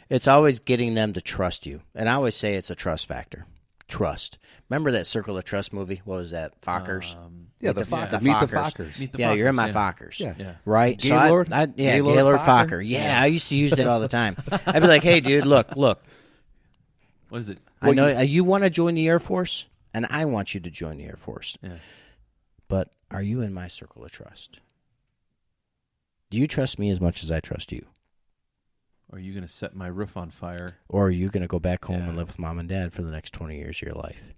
It's always getting them to trust you. And I always say it's a trust factor. Trust. Remember that Circle of Trust movie? What was that? Fockers? Yeah, the Fockers. Meet the Fockers. Meet the Yeah, Fockers, you're in my yeah. Fockers. Yeah. Right? Gaylord? So Gaylord Gaylord Focker? Focker. Yeah, I used to use that all the time. I'd be like, hey, dude, look. What is it? I know you want to join the Air Force, and I want you to join the Air Force. Yeah. But are you in my circle of trust? Do you trust me as much as I trust you? Or are you going to set my roof on fire? Or are you going to go back home and live with mom and dad for the next 20 years of your life?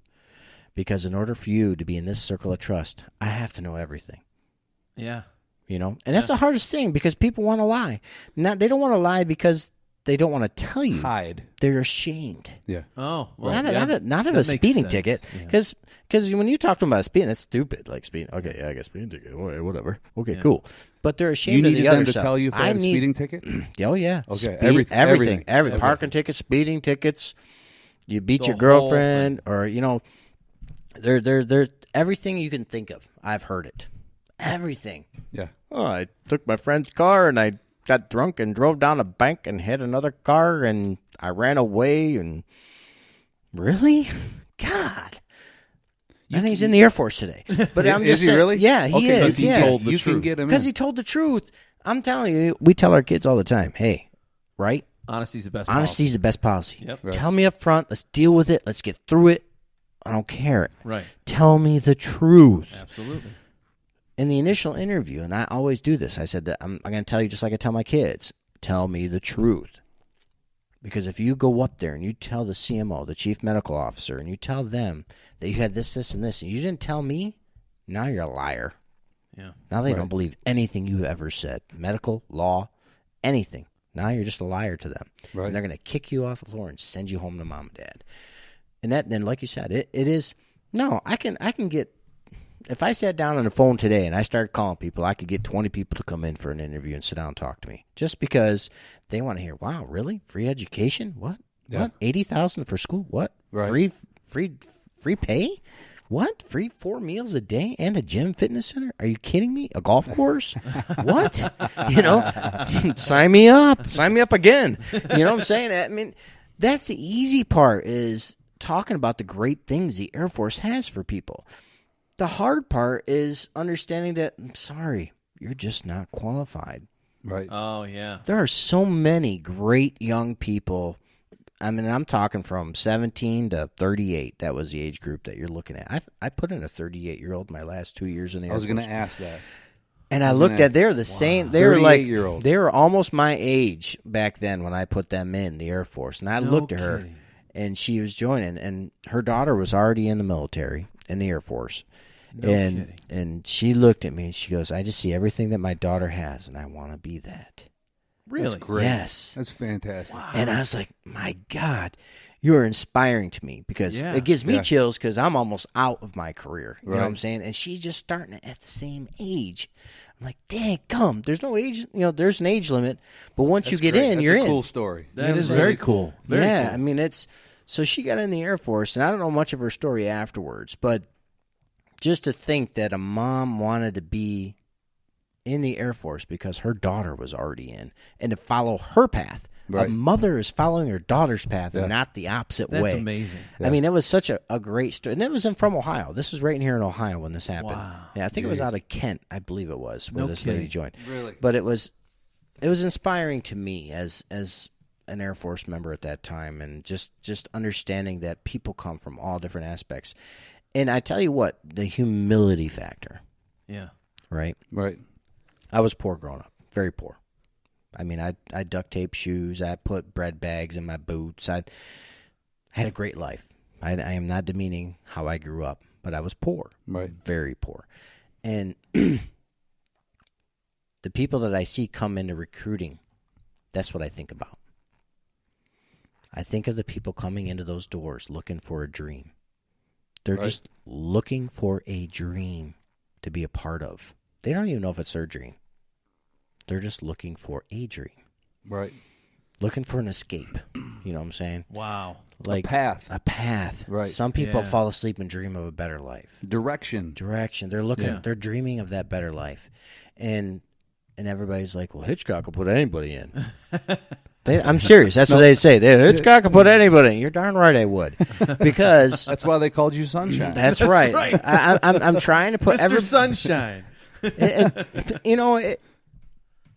Because in order for you to be in this circle of trust, I have to know everything. Yeah. You know? And that's the hardest thing because people want to lie. They don't want to lie because they don't want to tell you. Hide. They're ashamed. Yeah. Oh, well, Not of a speeding ticket. Because when you talk to them about speeding, it's stupid. Like speeding. Okay, yeah, I got a speeding ticket. Whatever. Okay, cool. But they're ashamed of the other stuff. You needed them to tell you if they had a speeding ticket? Oh, yeah. Okay, everything. Parking tickets, speeding tickets. You beat your girlfriend or, you know, they're everything you can think of. I've heard it. Everything. Yeah. Oh, I took my friend's car and I got drunk and drove down a bank and hit another car and I ran away and really? God. And he's in the Air Force today. But I'm just is he saying, really? Yeah, he is. He told the you truth. can get him because in. he told the truth. I'm telling you, we tell our kids all the time, hey, right? Honesty's the best Honesty's policy. the best policy. Yep. Right. Tell me up front. Let's deal with it. Let's get through it. I don't care. Right. Tell me the truth. Absolutely. In the initial interview, and I always do this, I said that I'm going to tell you just like I tell my kids, tell me the truth. Because if you go up there and you tell the CMO, the chief medical officer, and you tell them that you had this, this, and this, and you didn't tell me, now you're a liar. Yeah. Now they don't believe anything you ever said. Medical, law, anything. Now you're just a liar to them. Right. And they're going to kick you off the floor and send you home to mom and dad. And that, then, like you said, it is, no, I can get, if I sat down on the phone today and I started calling people, I could get 20 people to come in for an interview and sit down and talk to me. Just because they want to hear, wow, really? Free education? What? Yeah. What? $80,000 for school? What? Right. Free pay? What? Free 4 meals a day and a gym fitness center? Are you kidding me? A golf course? What? You know, sign me up. Sign me up again. You know what I'm saying? I mean, that's the easy part is talking about the great things the Air Force has for people. The hard part is understanding that, I'm sorry, you're just not qualified. Right. Oh, yeah. There are so many great young people. I mean, I'm talking from 17 to 38. That was the age group that you're looking at. I put in a 38-year-old my last 2 years in the Air Force. I was going to ask that. And I looked at, they're the same. They were like, 38-year-old. they were almost my age back then when I put them in the Air Force. And I looked at her, and she was joining, and her daughter was already in the military, in the Air Force. And she looked at me and she goes, I just see everything that my daughter has, and I want to be that. Really? That's great. Yes. That's fantastic. Wow. And I was like, my God, you are inspiring to me because it gives me chills because I'm almost out of my career. You know what I'm saying? And she's just starting at the same age. I'm like, dang, come. There's no age, you know, there's an age limit, but once you get in, you're in. That's a cool story. That is very cool. Very yeah, cool. I mean, so she got in the Air Force, and I don't know much of her story afterwards, but just to think that a mom wanted to be in the Air Force because her daughter was already in, and to follow her path. Right. A mother is following her daughter's path and not the opposite way. That's amazing. I mean, it was such a great story. And it was from Ohio. This was right in here in Ohio when this happened. Wow. Yeah, I think it was out of Kent, I believe it was, where this lady joined. Really? But it was inspiring to me as an Air Force member at that time, and just understanding that people come from all different aspects. And I tell you what, the humility factor, Yeah. right? Right. I was poor growing up, very poor. I mean, I duct tape shoes. I put bread bags in my boots. I had a great life. I am not demeaning how I grew up, but I was poor, Right. very poor. And the people that I see come into recruiting, that's what I think about. I think of the people coming into those doors looking for a dream. They're just looking for a dream to be a part of. They don't even know if it's their dream. They're just looking for a dream. Right. Looking for an escape. You know what I'm saying? Wow. Like Path. A path. Right. Some people Yeah. fall asleep and dream of a better life. Direction. They're looking. They're dreaming of that better life, and everybody's like, "Well, Hitchcock will put anybody in." I'm serious. That's what they say. Hitchcock will put anybody in. You're darn right I would, because That's why they called you Sunshine. that's right. I'm trying to put Mr. Sunshine. you know,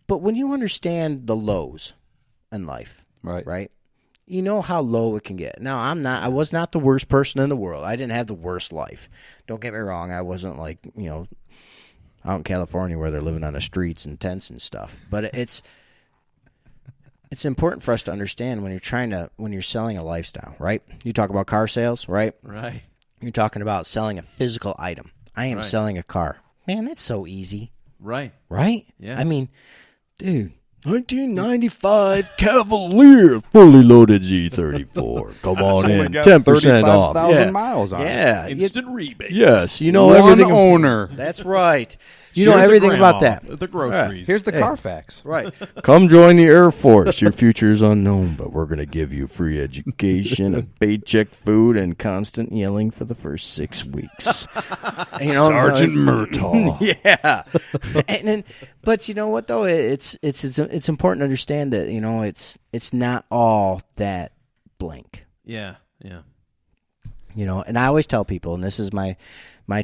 but when you understand the lows in life, right? You know how low it can get. Now, I was not the worst person in the world. I didn't have the worst life. Don't get me wrong. I wasn't like, out in California where they're living on the streets and tents and stuff. But it's important for us to understand when you're selling a lifestyle, right? You talk about car sales, right? Right. You're talking about selling a physical item. I am selling a car. Man, that's so easy. Right. Right? Yeah. I mean, dude, 1995 Cavalier fully loaded Z34. Come on in. 10% off. 35,000 miles on it. Yeah. Instant rebate. Yes. You know One everything. owner. That's right. You know Shares of everything about grandma that. with the groceries. Here's the Carfax. Right. Come join the Air Force. Your future is unknown, but we're going to give you free education, a paycheck, food, and constant yelling for the first 6 weeks. You know, Sergeant Murtaugh. Yeah. But you know what though? It's important to understand that, you know, it's not all that blank. Yeah. Yeah. You know, and I always tell people, and this is my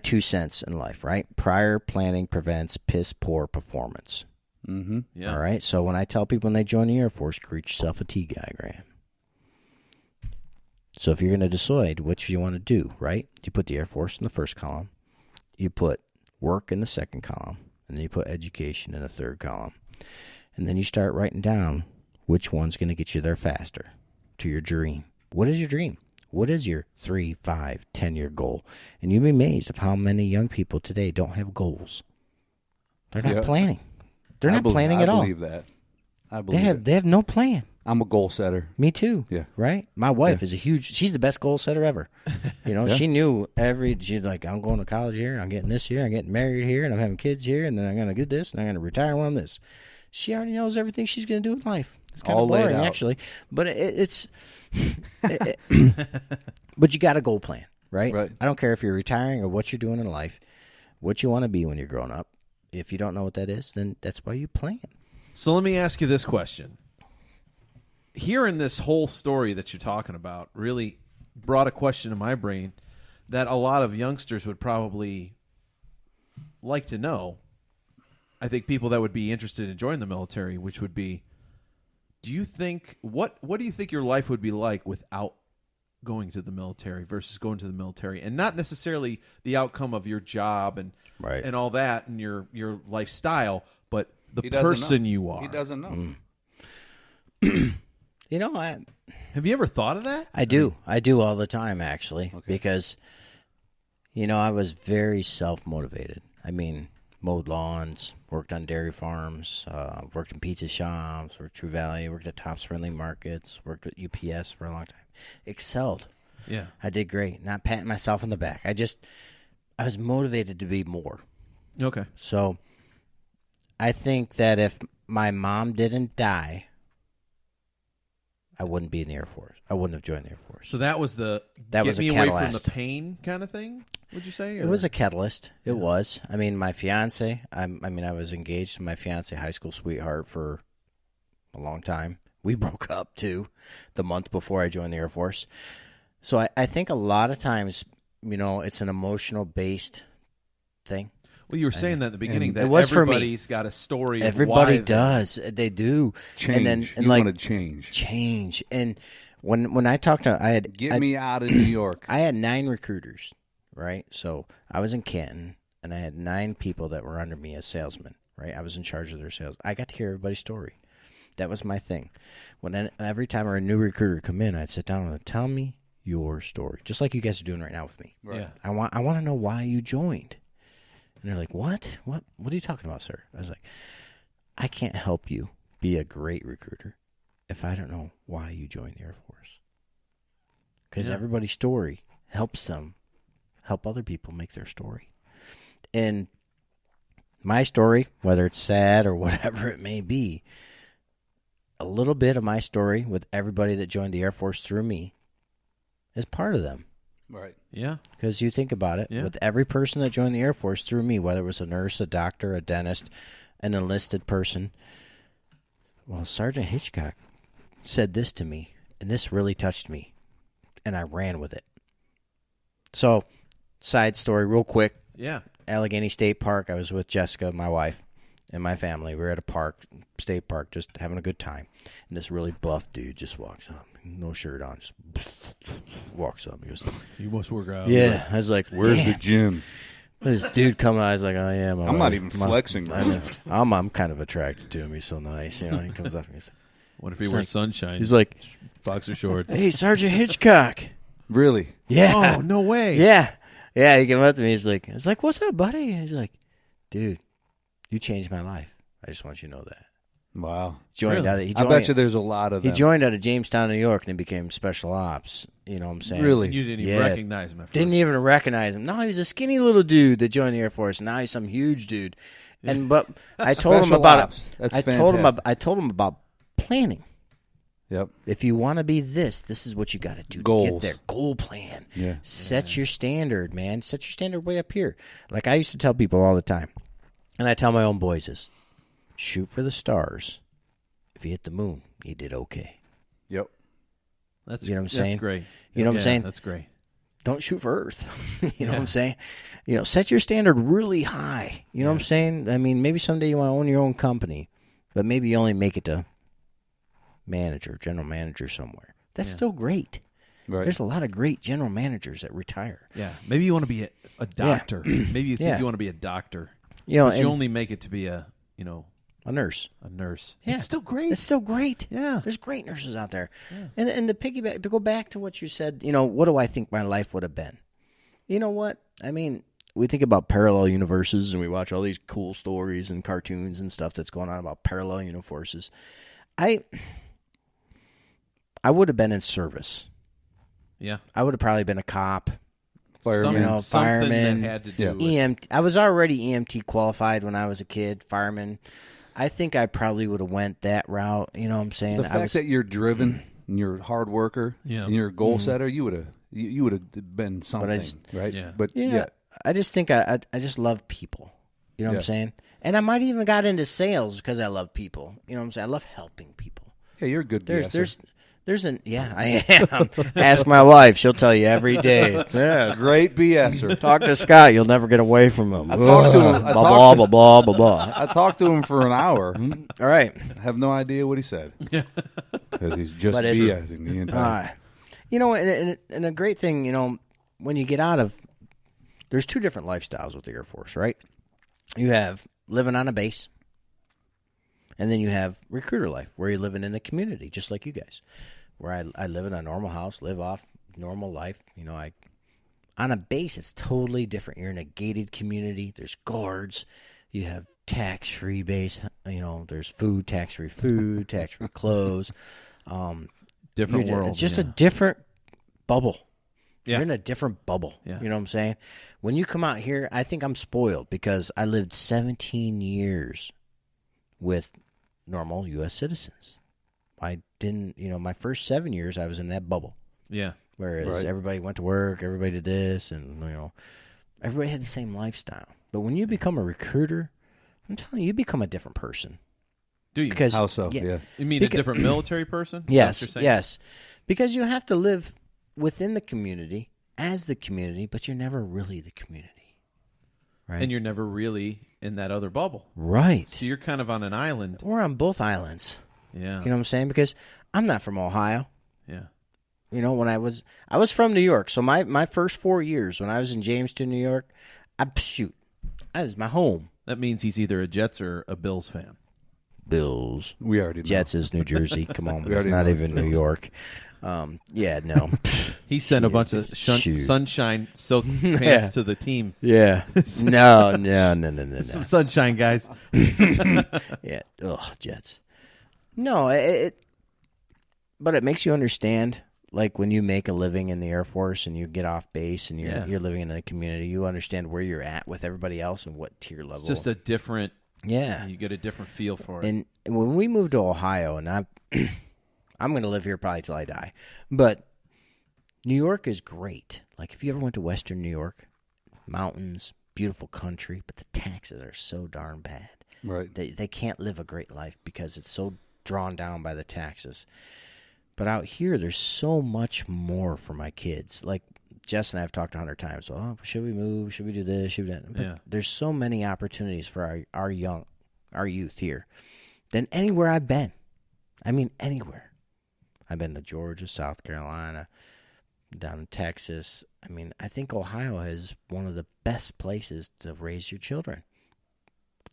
2 cents in life, right? Prior planning prevents piss poor performance. Mm-hmm. Yeah. All right. So when I tell people when they join the Air Force, create yourself a T diagram. So if you're going to decide what you want to do, right? You put the Air Force in the first column, you put work in the second column, and then you put education in the third column. And then you start writing down which one's going to get you there faster to your dream. What is your dream? What is your 3, 5, 10-year goal? And you'll be amazed of how many young people today don't have goals. They're not planning. They're not planning at all. I believe that. I believe They have no plan. I'm a goal setter. Me too. Yeah. Right? My wife is she's the best goal setter ever. You know, she knew she's like, I'm going to college here, I'm getting this here, I'm getting married here, and I'm having kids here, and then I'm going to get this, and I'm going to retire when I'm this. She already knows everything she's going to do in life. It's kind of boring, actually. But but you got a goal plan, right? Right. I don't care if you're retiring or what you're doing in life, what you want to be when you're growing up. If you don't know what that is, then that's why you plan. So let me ask you this question. Hearing this whole story that you're talking about really brought a question to my brain that a lot of youngsters would probably like to know. I think people that would be interested in joining the military, which would be, do you think what do you think your life would be like without going to the military versus going to the military, and not necessarily the outcome of your job and and all that and your lifestyle, but the person you are. He doesn't know. You know, have you ever thought of that? I do all the time, actually, because, you know, I was very self-motivated. I mean, mowed lawns, worked on dairy farms, worked in pizza shops, worked at True Valley, worked at Tops Friendly Markets, worked at UPS for a long time. Excelled. Yeah. I did great. Not patting myself on the back. I was motivated to be more. Okay. So I think that if my mom didn't die, I wouldn't be in the Air Force. I wouldn't have joined the Air Force. So that was a me away from catalyst. the pain kind of thing, would you say? Or? It was a catalyst. It was. I mean, my fiance, I was engaged to my fiance, high school sweetheart, for a long time. We broke up, too, the month before I joined the Air Force. So I think a lot of times, you know, it's an emotional-based thing. Well, you were saying that at the beginning, that it was everybody's got a story. Everybody of why does. They do. Change. And you like, want to change. Change. And when I talked to, Get me out of New York. I had 9 recruiters, right? So I was in Canton, and I had 9 people that were under me as salesmen, right? I was in charge of their sales. I got to hear everybody's story. That was my thing. Every time a new recruiter would come in, I'd sit down and I'd tell me your story, just like you guys are doing right now with me. Right. Yeah. I want to know why you joined. And they're like, what? What are you talking about, sir? I was like, I can't help you be a great recruiter if I don't know why you joined the Air Force. Because everybody's story helps them help other people make their story. And my story, whether it's sad or whatever it may be, a little bit of my story with everybody that joined the Air Force through me is part of them. Right. Yeah. Because you think about it, with every person that joined the Air Force through me, whether it was a nurse, a doctor, a dentist, an enlisted person, well, Sergeant Hitchcock said this to me, and this really touched me, and I ran with it. So, side story real quick. Yeah. Allegheny State Park, I was with Jessica, my wife, and my family. We were at a park, state park, just having a good time. And this really buff dude just walks up, no shirt on, just walks up. He goes, "You must work out." Yeah. I was like, "Where's damn. the gym?" This dude coming out, he's like, "Oh yeah, I'm not even flexing, bro. I'm kind of attracted to him. He's so nice." He comes up and he's like, what if he wears sunshine? He's like, boxer shorts. "Hey, Sergeant Hitchcock." Really? Yeah. Oh, no way. Yeah. Yeah, he came up to me. He's like, "What's up, buddy?" He's like, "Dude, you changed my life. I just want you to know that." Wow. I bet you there's a lot of them. He joined out of Jamestown, New York, and he became special ops. You know what I'm saying? Really? You didn't even recognize him at first. Didn't even recognize him. No, he was a skinny little dude that joined the Air Force. And now he's some huge dude. But I told him about it. That's I told him about planning. Yep. If you want to be this is what you got to do Goals. to get there. Goal plan. Yeah. Set your standard, man. Set your standard way up here. Like I used to tell people all the time, and I tell my own boys this: shoot for the stars. If you hit the moon, you did okay. Yep. That's, you know what I'm saying? That's great. You know what I'm saying? That's great. Don't shoot for Earth. You know what I'm saying? Set your standard really high. You know what I'm saying? I mean, maybe someday you want to own your own company, but maybe you only make it to general manager somewhere. That's still great. Right. There's a lot of great general managers that retire. Yeah. Maybe you want to be a doctor. Maybe you think you want to be a doctor. But you only make it to be a nurse. A nurse. Yeah. It's still great. It's still great. Yeah. There's great nurses out there. Yeah. And to go back to what you said, what do I think my life would have been? You know what? I mean, we think about parallel universes and we watch all these cool stories and cartoons and stuff that's going on about parallel universes. I would have been in service. Yeah. I would have probably been a cop. Fireman. Fireman. That had to do with EMT. I was already EMT qualified when I was a kid, fireman. I think I probably would have went that route. You know what I'm saying? The fact that you're driven and you're a hard worker and you're a goal setter, you would have been something, right? Yeah. But I just think I just love people. You know what I'm saying? And I might even got into sales because I love people. You know what I'm saying? I love helping people. Yeah, you're a good BSer. I am. Ask my wife; she'll tell you every day. Yeah, great BSer. Talk to Scott; you'll never get away from him. I talked to him. Blah blah blah blah blah. I talked to him for an hour. All right. I have no idea what he said because he's just BSing the entire. And a great thing, when you get out of, there's two different lifestyles with the Air Force, right? You have living on a base. And then you have recruiter life, where you're living in a community, just like you guys, where I live in a normal house, live off normal life. On a base, it's totally different. You're in a gated community. There's guards. You have tax-free base. There's food, tax-free food, tax-free clothes. different world. It's just a different bubble. Yeah. You're in a different bubble. Yeah. You know what I'm saying? When you come out here, I think I'm spoiled because I lived 17 years with normal U.S. citizens. I didn't, my first 7 years, I was in that bubble. Yeah. Whereas everybody went to work, everybody did this, and, everybody had the same lifestyle. But when you become a recruiter, I'm telling you, you become a different person. Do you? Because, how so? Yeah. You mean a different military person? Yes, yes. Because you have to live within the community, as the community, but you're never really the community. Right? And you're never really in that other bubble. Right. So you're kind of on an island. We're on both islands. Yeah. You know what I'm saying? Because I'm not from Ohio. Yeah. When I was from New York. So my first 4 years when I was in Jamestown, New York, that was my home. That means he's either a Jets or a Bills fan. Bills. We already know. Jets is New Jersey. Come on, it's not even New York. No. He sent a bunch of sunshine silk pants to the team. Yeah. No. Some sunshine, guys. Yeah. Ugh, Jets. No, but it makes you understand, like when you make a living in the Air Force and you get off base and you're living in a community, you understand where you're at with everybody else and what tier level. It's just a different. Yeah. You get a different feel for it. And when we moved to Ohio, and I'm going to live here probably till I die, but New York is great. Like if you ever went to Western New York, mountains, beautiful country, but the taxes are so darn bad. Right. They can't live a great life because it's so drawn down by the taxes. But out here, there's so much more for my kids. Like Jess and I have talked 100 times. Oh, should we move? Should we do this? Should we do that? But there's so many opportunities for our youth here than anywhere I've been. I mean, anywhere. I've been to Georgia, South Carolina, down in Texas. I mean, I think Ohio is one of the best places to raise your children.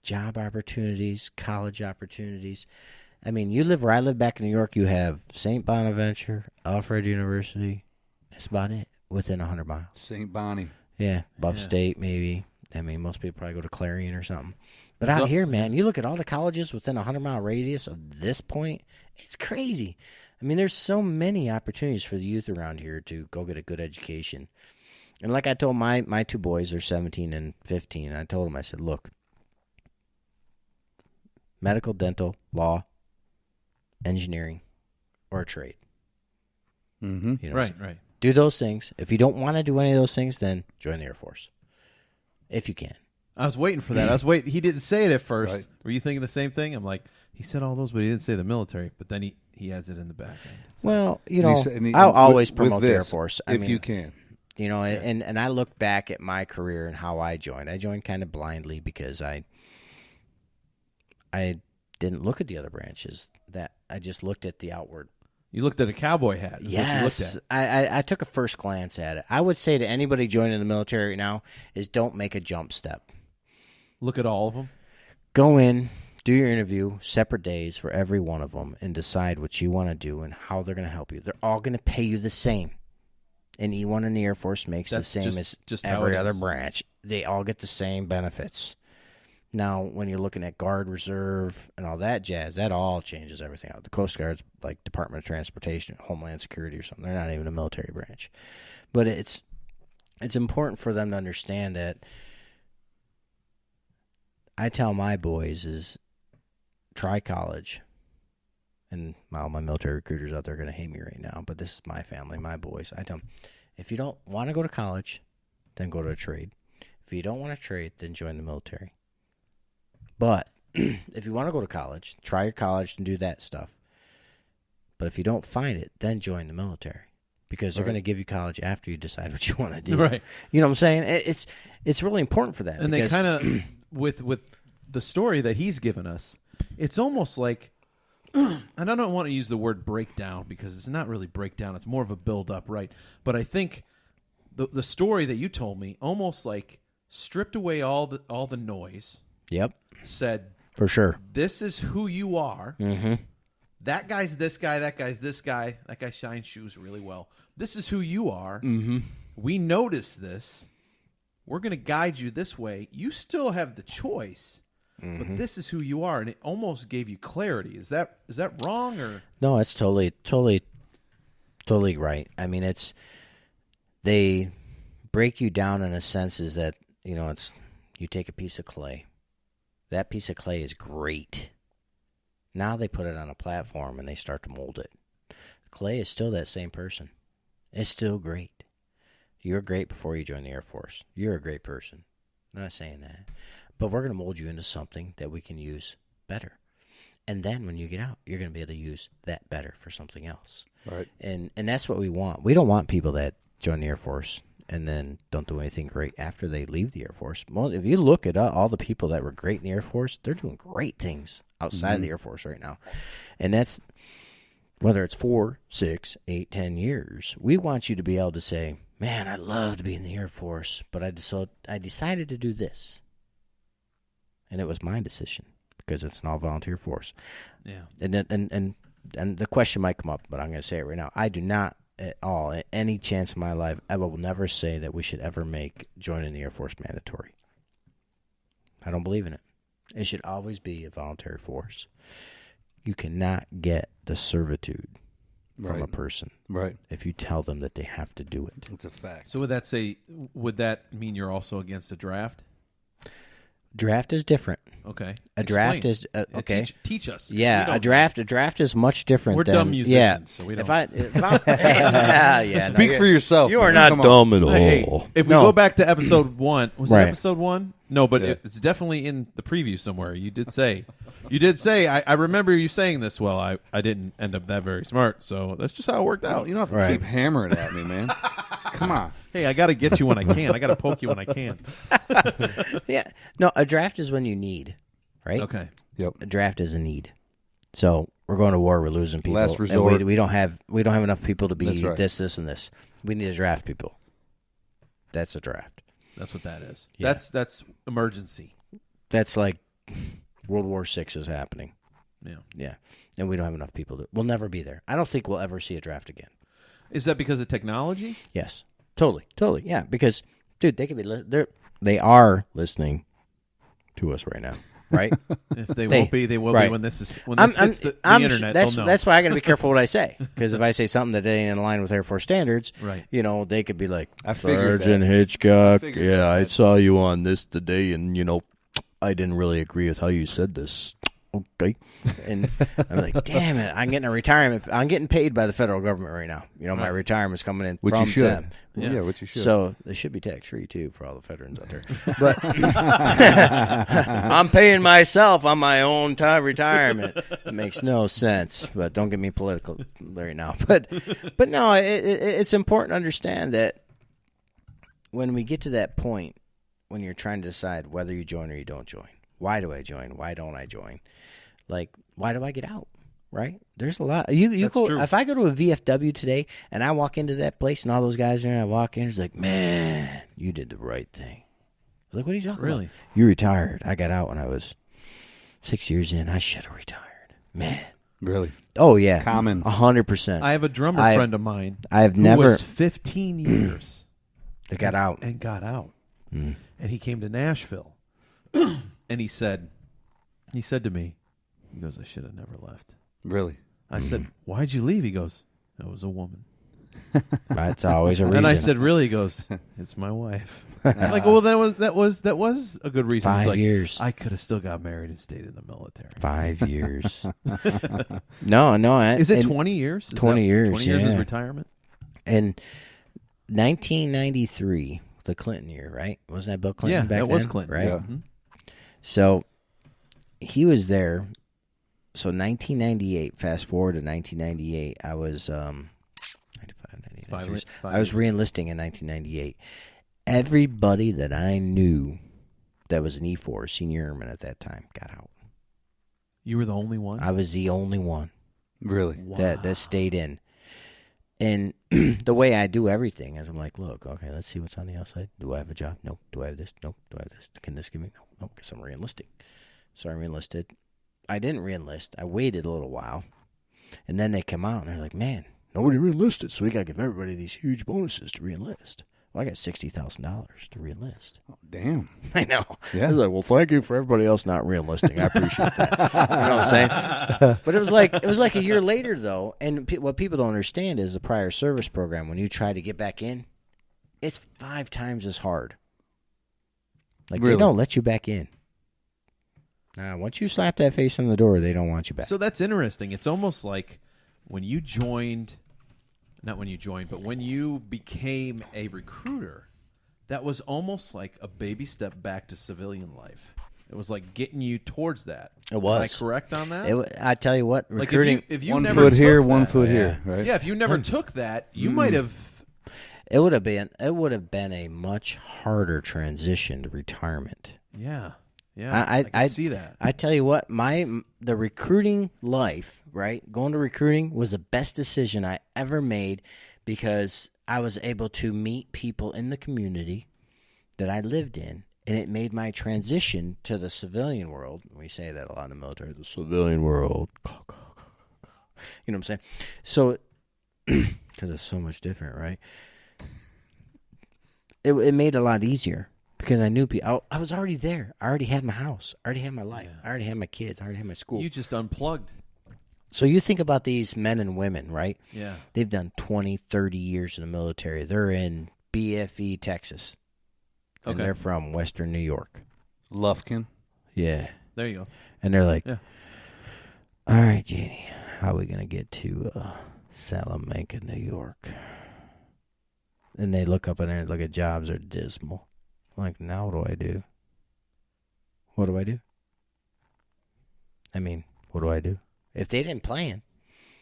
Job opportunities, college opportunities. I mean, you live where I live back in New York, you have St. Bonaventure, Alfred University. That's about it, within 100 miles. St. Bonnie. Yeah, Buff State maybe. I mean, most people probably go to Clarion or something. But out here, man, you look at all the colleges within a 100-mile radius of this point, it's crazy. I mean, there's so many opportunities for the youth around here to go get a good education. And like I told my two boys, they're 17 and 15, I told them, I said, look, medical, dental, law, engineering, or a trade. Mm-hmm. You know, Right. do those things. If you don't want to do any of those things, then join the Air Force, if you can. I was waiting for that. I was waiting. He didn't say it at first. Right. Were you thinking the same thing? I'm like, he said all those, but he didn't say the military. But then he adds it in the back end. Well, And I'll always with promote the Air this, Force. if you can. You know, and I look back at my career and how I joined. I joined kind of blindly because I didn't look at the other branches. That I just looked at the outward. You looked at a cowboy hat. Is what you Yes, looked at. I took a first glance at it. I would say to anybody joining the military right now is don't make a jump step. Look at all of them. Go in, do your interview, separate days for every one of them, and decide what you want to do and how they're going to help you. They're all going to pay you the same. And E1 in the Air Force makes That's the same just as how every it other is. branch. They all get the same benefits. Now, when you're looking at Guard, Reserve, and all that jazz, that all changes everything out. The Coast Guard's like Department of Transportation, Homeland Security or something. They're not even a military branch. But it's important for them to understand that I tell my boys is try college. And all my military recruiters out there are going to hate me right now, but this is my family, my boys. I tell them, if you don't want to go to college, then go to a trade. If you don't want to trade, then join the military. But if you want to go to college, try your college and do that stuff. But if you don't find it, then join the military because they're going to give you college after you decide what you want to do. Right. You know what I'm saying? It's really important for that. And they kind of, with the story that he's given us, it's almost like, and I don't want to use the word breakdown because it's not really breakdown. It's more of a build-up, right? But I think the story that you told me almost like stripped away all the noise. Yep. Said, for sure, this is who you are. Mm-hmm. That guy's this guy. That guy's this guy. That guy shines shoes really well. This is who you are. Mm-hmm. We notice this. We're going to guide you this way. You still have the choice. But this is who you are, and it almost gave you clarity. Is that wrong or no? It's totally right. I mean, they break you down in a sense is that it's you take a piece of clay. That piece of clay is great. Now they put it on a platform and they start to mold it. Clay is still that same person. It's still great. You're great before you join the Air Force. You're a great person. I'm not saying that. But we're going to mold you into something that we can use better. And then when you get out, you're going to be able to use that better for something else. Right. And that's what we want. We don't want people that join the Air Force and then don't do anything great after they leave the Air Force. Well, if you look at all the people that were great in the Air Force, they're doing great things outside of the Air Force right now. And that's whether it's 4, 6, 8, 10 years. We want you to be able to say, man, I love to be in the Air Force, but I decided to do this. And it was my decision because it's an all-volunteer force. yeah? And the question might come up, but I'm going to say it right now. I do not at all, at any chance in my life, I will never say that we should ever make joining the Air Force mandatory. I don't believe in it. It should always be a voluntary force. You cannot get the servitude from a person if you tell them that they have to do it. It's a fact. So would that mean you're also against a draft? Draft is different. Okay. A draft Explain. is okay. Teach us. 'cause Yeah, we a don't- draft is much different. We're than, dumb musicians, so we don't. Speak for yourself. You are man. not Come on. dumb at all. Hey, if we No. go back to episode 1, was Right. it episode 1? No, but Yeah. it's definitely in the preview somewhere. You did say, I remember you saying this. Well, I didn't end up that very smart, so that's just how it worked out. You don't have to Right. keep hammering at me, man. Come on. Hey, I got to get you when I can. I got to poke you when I can. Yeah. No, a draft is when you need, right? Okay. Yep. A draft is a need. So we're going to war. We're losing people. Last and resort. we don't have enough people to be That's right. this, and this. We need to draft people. That's a draft. That's what that is. Yeah. That's emergency. That's like World War VI is happening. Yeah. Yeah. And we don't have enough people. We'll never be there. I don't think we'll ever see a draft again. Is that because of technology? Yes. Totally. Yeah. Because, dude, they could be they are listening to us right now. Right? If they won't be, they will right. be when this hits the internet. That's, they'll know. that's why I got to be careful what I say. Because if I say something that ain't in line with Air Force standards, right. They could be like, I figured Sergeant that. Hitchcock, I I saw you on this today, and, I didn't really agree with how you said this. Okay. And I'm like, damn it, I'm getting a retirement. I'm getting paid by the federal government right now. My retirement's coming in Which from you should. them. Yeah, which you should. So they should be tax-free, too, for all the veterans out there. But I'm paying myself on my own time retirement. It makes no sense, but don't get me political right now. But no, it's important to understand that when we get to that point, when you're trying to decide whether you join or you don't join, why do I join? Why don't I join? Like, why do I get out? Right? There's a lot. You go. True. If I go to a VFW today and I walk into that place and all those guys there, and I walk in, it's like, man, you did the right thing. I was like, what are you talking about? You retired. I got out when I was 6 years in. I should have retired. Man. Really? Oh yeah. Common. 100%. I have a drummer friend of mine. I've who never was 15 years. They got out. And got out. And he came to Nashville. And he said to me, he goes, I should have never left. Really? I said, why'd you leave? He goes, I was a woman. That's always a reason. And I said, really? He goes, it's my wife. I'm like, well, that was a good reason. 5 He's like, years. I could have still got married and stayed in the military. 5 yees. No. Is it 20 years? 20 years. 20 years is yeah. retirement. And 1993, the Clinton year, right? Wasn't that Bill Clinton back then? Yeah, that was Clinton. Right? Yeah. Mm-hmm. So he was there. So 1998, fast forward to 1998, I was 95, 99, I was re-enlisting in 1998. Everybody that I knew that was an E4, senior airman at that time, got out. You were the only one? I was the only one. Really? That stayed in. And the way I do everything is I'm like, look, okay, let's see what's on the outside. Do I have a job? No. Do I have this? No. Do I have this? Can this give me? No. Because I'm re-enlisting. So I re-enlisted. I didn't re-enlist. I waited a little while. And then they come out and they're like, man, nobody re-enlisted, so we got to give everybody these huge bonuses to re-enlist. Well, I got $60,000 to re-enlist. Oh, damn. I know. Yeah. I was like, well, thank you for everybody else not re-enlisting. I appreciate that. You know what I'm saying? But it was like a year later, though, and what people don't understand is the prior service program, when you try to get back in, it's 5 times as hard. Like, really? They don't let you back in. Now, once you slap that face on the door, they don't want you back. So that's interesting. It's almost like when you joined, not when you joined, but when you became a recruiter, that was almost like a baby step back to civilian life. It was like getting you towards that. It was. Am I correct on that? I tell you what, Like recruiting. if you one never foot took here, that, one foot here, right? Yeah, if you never took that, you might have. It would have been a much harder transition to retirement. Yeah. Yeah, I can see that. I tell you what, the recruiting life, right? Going to recruiting was the best decision I ever made because I was able to meet people in the community that I lived in, and it made my transition to the civilian world. We say that a lot in the military, the civilian world. You know what I'm saying? So, because it's so much different, right? It made it a lot easier. Because I knew people. I was already there. I already had my house. I already had my life. I already had my kids. I already had my school. You just unplugged. So you think about these men and women, right? Yeah. They've done 20, 30 years in the military. They're in BFE, Texas. And Okay. they're from Western New York. Lufkin. Yeah. There you go. And they're like, Yeah. all right, Jeannie, how are we going to get to Salamanca, New York? And they look up in there and look at jobs. They're dismal. Like, now what do I do? What do I do? I mean, what do I do? If they didn't plan,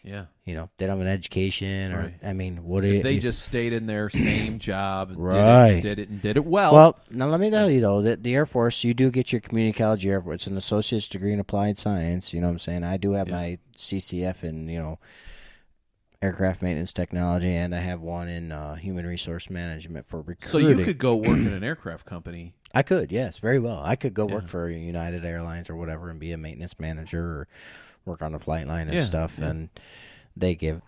Yeah. they don't have an education, or Right. I mean, what do If you? they just stayed in their same job, Right. did it well. Well, now let me tell you though that the Air Force, you do get your community college Air Force. It's an associate's degree in applied science. You know what I'm saying? I do have my CCF in aircraft maintenance technology, and I have one in human resource management for recruiting. So you could go work in an aircraft company. I could, yes, very well. I could go work for United Airlines or whatever and be a maintenance manager or work on the flight line and stuff. Yeah. And they give,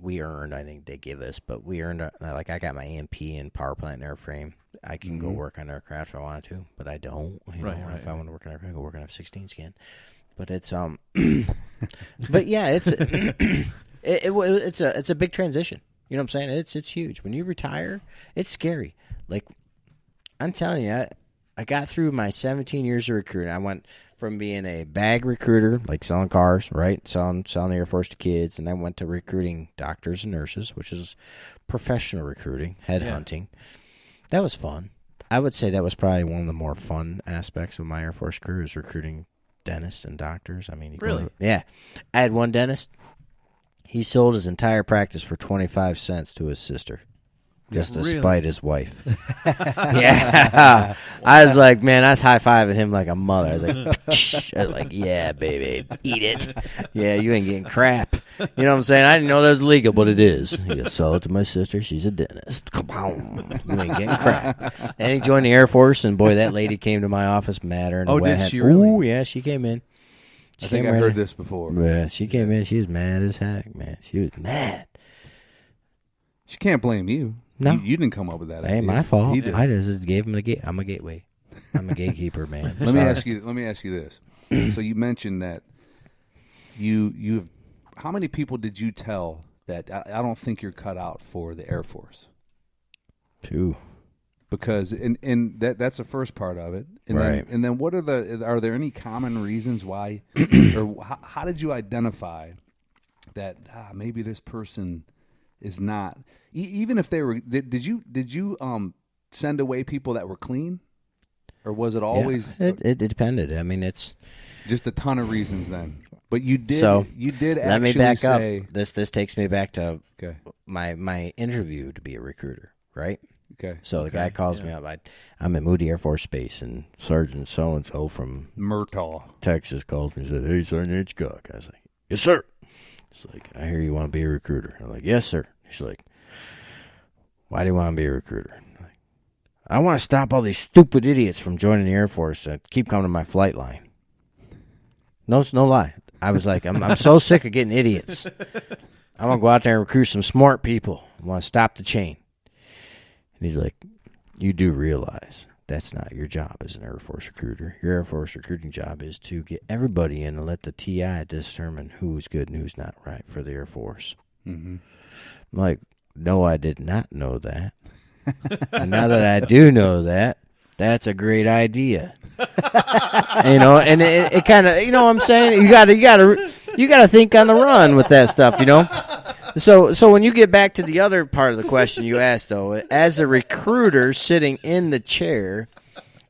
we earned, I think they give us, but we earned, like I got my EMP and power plant and airframe. I can go work on aircraft if I wanted to, but I don't. If I want to work on aircraft, I go work on F-16 scan. But it's, but yeah, it's, it's a big transition. You know what I'm saying? It's huge. When you retire, it's scary. Like, I'm telling you, I got through my 17 years of recruiting. I went from being a bag recruiter, like selling cars, right? Selling the Air Force to kids, and I went to recruiting doctors and nurses, which is professional recruiting, headhunting. Yeah. That was fun. I would say that was probably one of the more fun aspects of my Air Force career is recruiting dentists and doctors. I mean, really? Yeah. I had one dentist. He sold his entire practice for 25 cents to his sister. Just to spite his wife. Yeah. I was like, man, I was high-fiving him like a mother. I was like, yeah, baby, eat it. Yeah, you ain't getting crap. You know what I'm saying? I didn't know that was legal, but it is. You sell it to my sister. She's a dentist. Come on. You ain't getting crap. And he joined the Air Force, and boy, that lady came to my office madder. Oh, did she really? Ooh, yeah, she came in. I think I heard this before. Yeah, she came in. She was mad as heck, man. She was mad. She can't blame you. No. You didn't come up with that idea. Ain't my fault. He did. I just gave him the gate. I'm a gateway. I'm a gatekeeper, man. Let me ask you this. So you mentioned that you've how many people did you tell that I don't think you're cut out for the Air Force? Two. Because and that's the first part of it. And right. Then what are there any common reasons why or how did you identify that maybe this person is not even if they were did you send away people that were clean, or was it always it depended. I mean, it's just a ton of reasons then, but you did actually let me back say, up. This takes me back to my interview to be a recruiter, right? Okay. So the guy calls me up. I'm at Moody Air Force Base, and Sergeant so and so from Murtaugh, Texas, calls me and said, "Hey, Sergeant Hitchcock." I was like, "Yes, sir." He's like, "I hear you want to be a recruiter." I'm like, "Yes, sir." He's like, "Why do you want to be a recruiter?" I'm like, "I want to stop all these stupid idiots from joining the Air Force that keep coming to my flight line." No lie. I was like, I'm so sick of getting idiots. I want to go out there and recruit some smart people. I want to stop the chain. And he's like, "You do realize that's not your job as an Air Force recruiter. Your Air Force recruiting job is to get everybody in and let the TI determine who's good and who's not right for the Air Force." Mm-hmm. I'm like, "No, I did not know that." And now that I do know that, that's a great idea. And it kind of, you know what I'm saying? You got to think on the run with that stuff, So when you get back to the other part of the question you asked, though, as a recruiter sitting in the chair,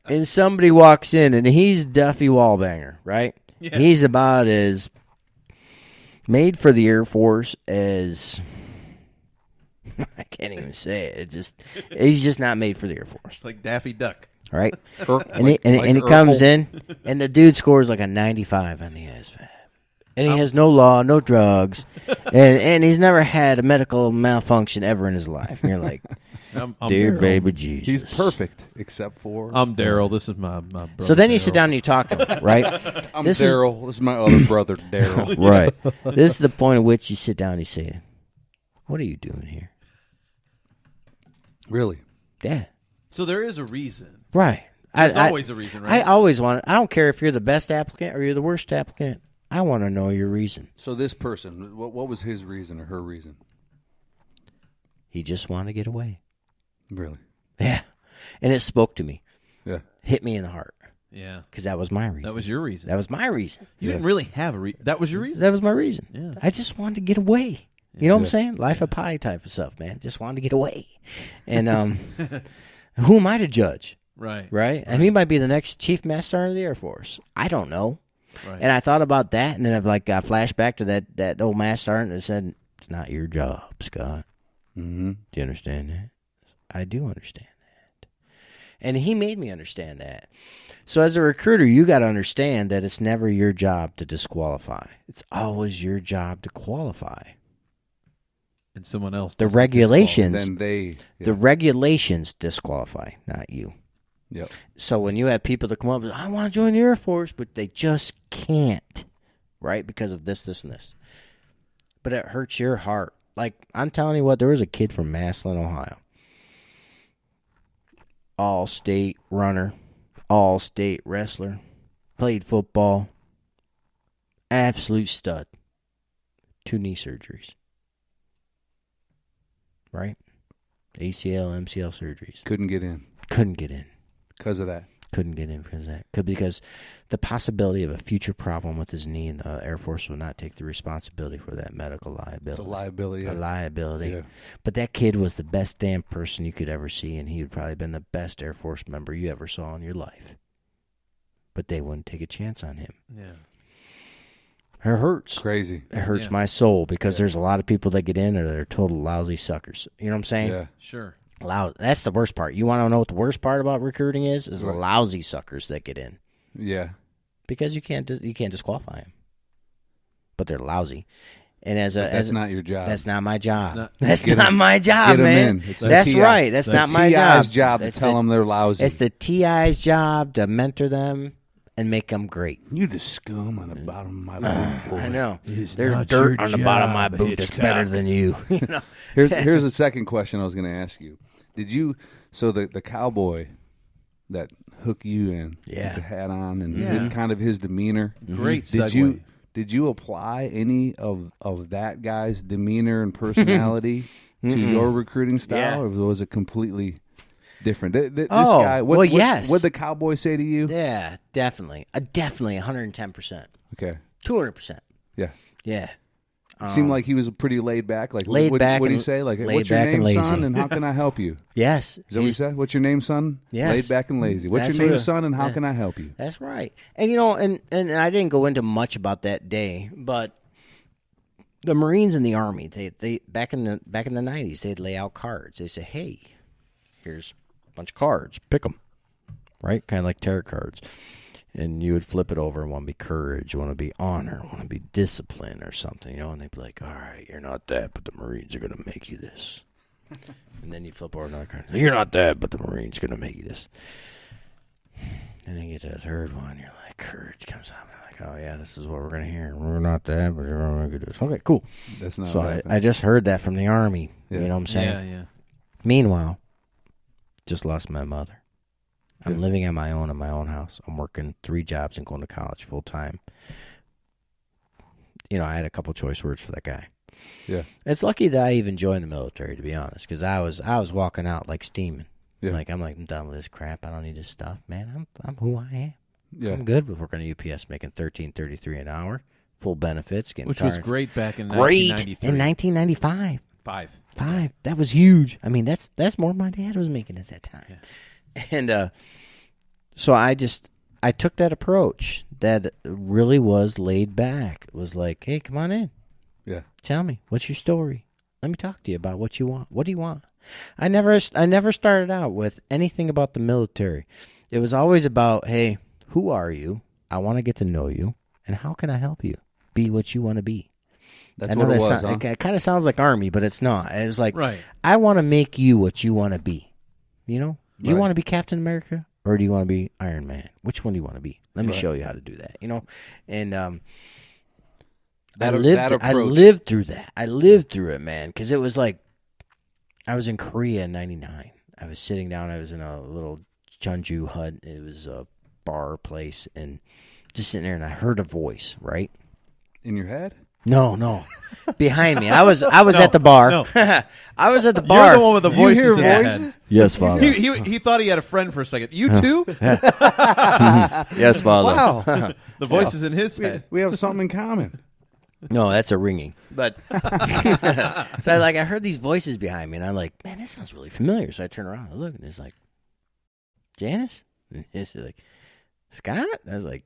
and somebody walks in, and he's Duffy Wallbanger, right? Yeah. He's about as made for the Air Force as I can't even say it. He's just not made for the Air Force. Like Daffy Duck, right? And he comes in, and the dude scores like a 95 on the ASVAB. And he has no law, no drugs, and he's never had a medical malfunction ever in his life. And you're like, I'm dear Daryl. Baby Jesus. He's perfect, except for... I'm Daryl. This is my brother. So then you Daryl. sit down and you talk to him, right? I'm Daryl. This is my other brother, Daryl. Right. This is the point at which you sit down and you say, "What are you doing here?" Really? Yeah. So there is a reason. Right. There's always a reason, right? I always want it. I don't care if you're the best applicant or you're the worst applicant. I want to know your reason. So this person, what was his reason or her reason? He just wanted to get away. Really? Yeah. And it spoke to me. Yeah. Hit me in the heart. Yeah. Because that was my reason. That was your reason. That was my reason. You didn't really have a reason. That was your reason? That was my reason. Yeah. I just wanted to get away. You know what I'm saying? Life of pie type of stuff, man. Just wanted to get away. And who am I to judge? Right. And he might be the next Chief Master Sergeant of the Air Force. I don't know. Right. And I thought about that, and then I've got flashback to that old Master Sergeant that said, "It's not your job, Scott." Mm-hmm. Do you understand that? I do understand that. And he made me understand that. So as a recruiter, you got to understand that it's never your job to disqualify. It's always your job to qualify. and someone else. The regulations. Then The regulations disqualify, not you. Yep. So when you have people that come up and say, I want to join the Air Force, but they just can't, right? Because of this, this, and this. But it hurts your heart. Like, I'm telling you what, there was a kid from Massillon, Ohio. All-state runner, all-state wrestler, played football, absolute stud. 2 knee surgeries. Right? ACL, MCL surgeries. Couldn't get in. Because of that. Couldn't get in because of that. Because the possibility of a future problem with his knee, and the Air Force will not take the responsibility for that medical liability. It's a liability. A liability. Yeah. But that kid was the best damn person you could ever see, and he would probably been the best Air Force member you ever saw in your life. But they wouldn't take a chance on him. Yeah. It hurts. Crazy. It hurts my soul because there's a lot of people that get in or they're total lousy suckers. You know what I'm saying? Yeah. Sure. That's the worst part. You want to know what the worst part about recruiting is the lousy suckers that get in. Yeah. Because you can't disqualify them. But they're lousy. And that's not your job. That's not my job. That's not my job, get man. It's that's right. That's not my job. TI's job to tell them they're lousy. It's the TI's job to mentor them and make them great. You the scum on the bottom of my boot, boy. I know. There's dirt on the bottom of my boot that's better than you. You know? Here's the second question I was going to ask you. Did you? So the cowboy that hooked you in, with the hat on, and kind of his demeanor. Great segue. Did you apply any of that guy's demeanor and personality to your recruiting style, or was it completely different? This guy. Yes. What did the cowboy say to you? Yeah, definitely. Definitely 110%. Okay. 200%. Yeah. Yeah. It seemed like he was pretty laid back. Like laid back. What did he say? Like, what's your name, son, and how can I help you? Yes. Is that what he said? What's your name, son? Yes. Laid back and lazy. What's your name, son, and how can I help you? That's right. And, and I didn't go into much about that day, but the Marines and the Army, they back in the 90s, they'd lay out cards. They say, hey, here's a bunch of cards. Pick them. Right? Kind of like tarot cards. And you would flip it over and want to be courage, want to be honor, want to be discipline or something, and they'd be like, all right, you're not that, but the Marines are going to make you this. And then you flip over another card. You're not that, but the Marines are going to make you this. And then you get to the third one, you're like, courage comes out. And I'm like, oh, yeah, this is what we're going to hear. We're not that, but you're going to do this. Okay, cool. That's not so I just heard that from the Army. Yeah. You know what I'm saying? Yeah, yeah. Meanwhile, just lost my mother. I'm living on my own in my own house. I'm working 3 jobs and going to college full time. I had a couple choice words for that guy. Yeah, it's lucky that I even joined the military, to be honest, because I was walking out like steaming. Yeah. I'm done with this crap. I don't need this stuff, man. I'm who I am. Yeah, I'm good with working at UPS, making $13.33 an hour, full benefits, which was great back in 1993. In 1995. Five. That was huge. I mean, that's more than my dad was making at that time. Yeah. And so I took that approach that really was laid back. It was like, hey, come on in. Yeah. Tell me, what's your story? Let me talk to you about what you want. What do you want? I never started out with anything about the military. It was always about, hey, who are you? I want to get to know you. And how can I help you be what you want to be? That's what it was, huh? It kind of sounds like Army, but it's not. It was like, right. I want to make you what you want to be. Do you want to be Captain America or do you want to be Iron Man? Which one do you want to be? Let me show you how to do that. And I lived through that. I lived through it, man, because it was like I was in Korea in '99. I was sitting down. I was in a little Jeonju hut. It was a bar place, and just sitting there, and I heard a voice. Right in your head. No, behind me. I was at the bar. No. I was at the bar. You're the one with the voices in your head. Yes, Father. He thought he had a friend for a second. You too? Yes, Father. Wow. The voice is in his head. We have something in common. No, that's a ringing. But so I heard these voices behind me, and I'm like, man, that sounds really familiar. So I turn around and look, and it's like, Janice? And it's like, Scott? I was like,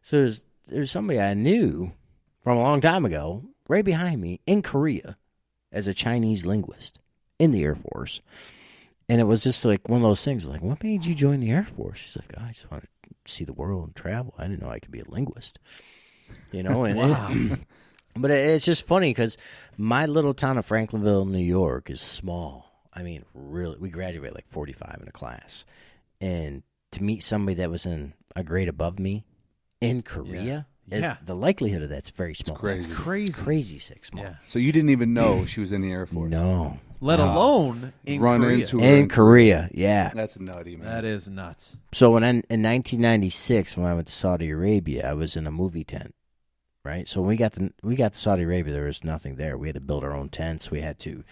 so there's somebody I knew from a long time ago, right behind me in Korea as a Chinese linguist in the Air Force. And it was just like one of those things, like, what made you join the Air Force? She's like, I just want to see the world and travel. I didn't know I could be a linguist. And wow. But it's just funny because my little town of Franklinville, New York, is small. I mean, really, we graduate like 45 in a class, and to meet somebody that was in a grade above me in Korea, the likelihood of that's very small. It's crazy. It's crazy small. Yeah. So you didn't even know she was in the Air Force? No. Let alone in Run Korea. into her In Korea, yeah. That's nutty, man. That is nuts. So in 1996, when I went to Saudi Arabia, I was in a movie tent, right? So when we got to Saudi Arabia, there was nothing there. We had to build our own tents. We had to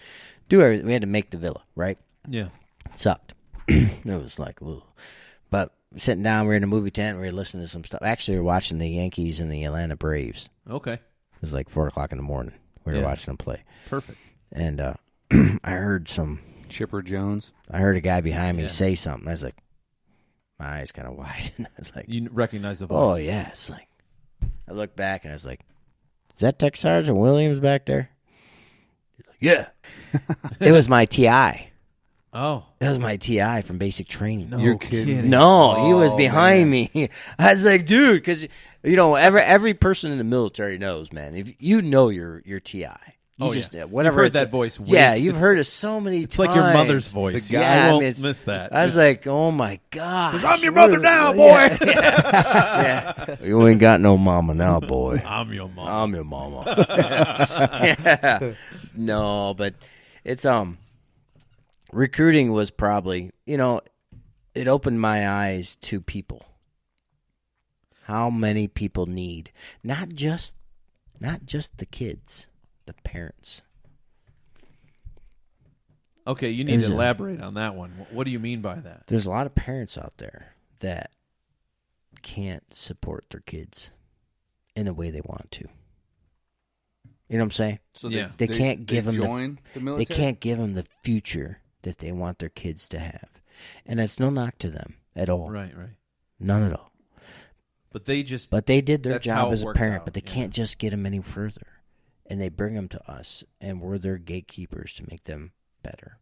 do everything. We had to make the villa, right? Yeah. Sucked. It was like, ugh. But sitting down, we were in a movie tent. We were listening to some stuff. Actually, we were watching the Yankees and the Atlanta Braves. Okay. It was like 4 o'clock in the morning. We were watching them play. Perfect. And I heard Chipper Jones. I heard a guy behind me say something. I was like, my eyes kind of wide. And I was like, You recognize the voice. oh, yeah. It's like, I looked back and I was like, is that Tech Sergeant Williams back there? He's like, yeah. It was my TI. Oh. It was my TI from basic training. No You're kidding. No, he was Oh, behind man. me. I was like, dude, because, every person in the military knows, man. If you know your TI. You whatever. You've heard it's- that voice. Yeah, way- you've it's- heard it so many times. It's like your mother's voice. The guy- I won't it's- miss that. I was like, oh my gosh. 'Cause I'm your mother now, boy. Yeah. You ain't got no mama now, boy. I'm your mom. I'm your mama. Yeah. No, but it's recruiting was probably, it opened my eyes to people. How many people need not just the kids, the parents. Okay, you need to elaborate on that one. What do you mean by that? There's a lot of parents out there that can't support their kids in the way they want to. You know what I'm saying? So Yeah. They can't give them join the military? They can't give them the future that they want their kids to have. And that's no knock to them at all. Right. None at all. But they just But they did their That's how job it as a worked parent, out, but they yeah. can't just get them any further. And they bring them to us, and we're their gatekeepers to make them better.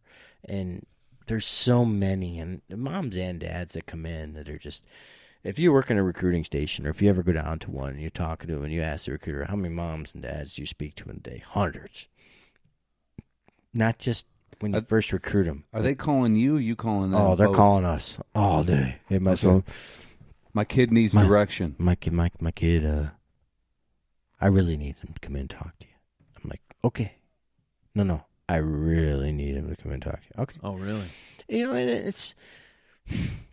And there's so many, and moms and dads that come in that are just, if you work in a recruiting station, or if you ever go down to one and you're talking to them and you ask the recruiter, how many moms and dads do you speak to in a day? Hundreds. Not just when you first recruit them. Are they calling you? You calling them? Oh, they're both? calling us all day. Hey, my Okay. son, My kid needs direction. my kid, I really need him to come in and talk to you. I'm like, okay. No, I really need him to come in and talk to you. Okay. Oh, really? And it's...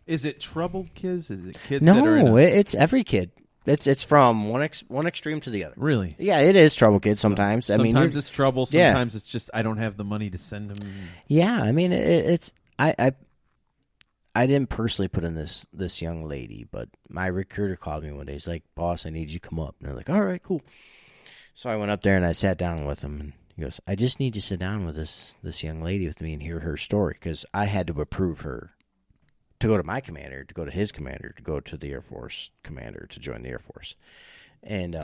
Is it troubled kids? Is it kids that are in No, a... it's every kid. It's from one extreme to the other. Really? Yeah, it is trouble kids sometimes. Sometimes it's trouble. Yeah. Sometimes it's just I don't have the money to send them. Yeah, I mean, it's... I didn't personally put in this young lady, but my recruiter called me one day. He's like, boss, I need you to come up. And they're like, all right, cool. So I went up there and I sat down with him. And he goes, I just need you to sit down with this young lady with me and hear her story, because I had to approve her to go to my commander, to go to his commander, to go to the Air Force commander, to join the Air Force. And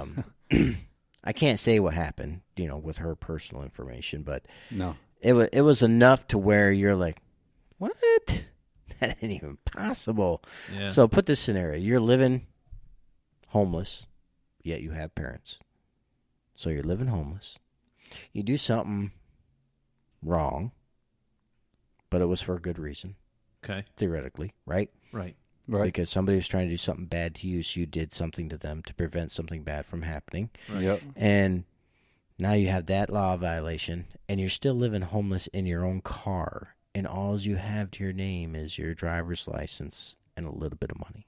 I can't say what happened, with her personal information, but No. it was enough to where you're like, what? That ain't even possible. Yeah. So put this scenario. You're living homeless, yet you have parents. So you're living homeless. You do something wrong, but it was for a good reason, Okay. theoretically, right? Right. Right. Because somebody was trying to do something bad to you, so you did something to them to prevent something bad from happening. Yep. And now you have that law violation, and you're still living homeless in your own car, and all you have to your name is your driver's license and a little bit of money.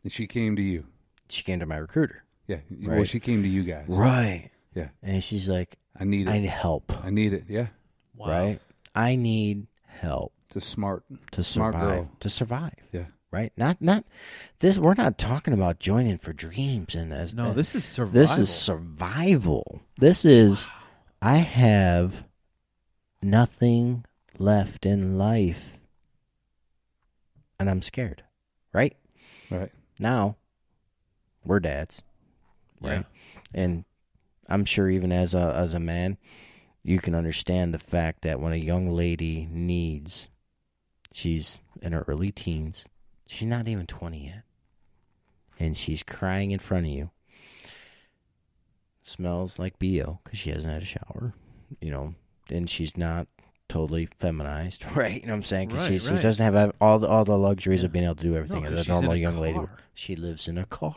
And she came to you. She came to my recruiter. Yeah. Well, Right. she came to you guys. Right. Yeah. And she's like, I need it. I need help. I need it. Yeah. Wow. Right? I need help It's a smart to smart survive. girl. To survive. Yeah. Right? Not this. We're not talking about joining for dreams and as No, this is survival. This is survival. This is, I have nothing left in life, and I'm scared. Right? Right. Now, we're dads. Right? And I'm sure even as a man, you can understand the fact that when a young lady needs, she's in her early teens, she's not even 20 yet, and she's crying in front of you, smells like BO because she hasn't had a shower, and she's not totally feminized, right? You know what I'm saying? Because she doesn't have all the luxuries of being able to do everything as a normal young lady. She lives in a car,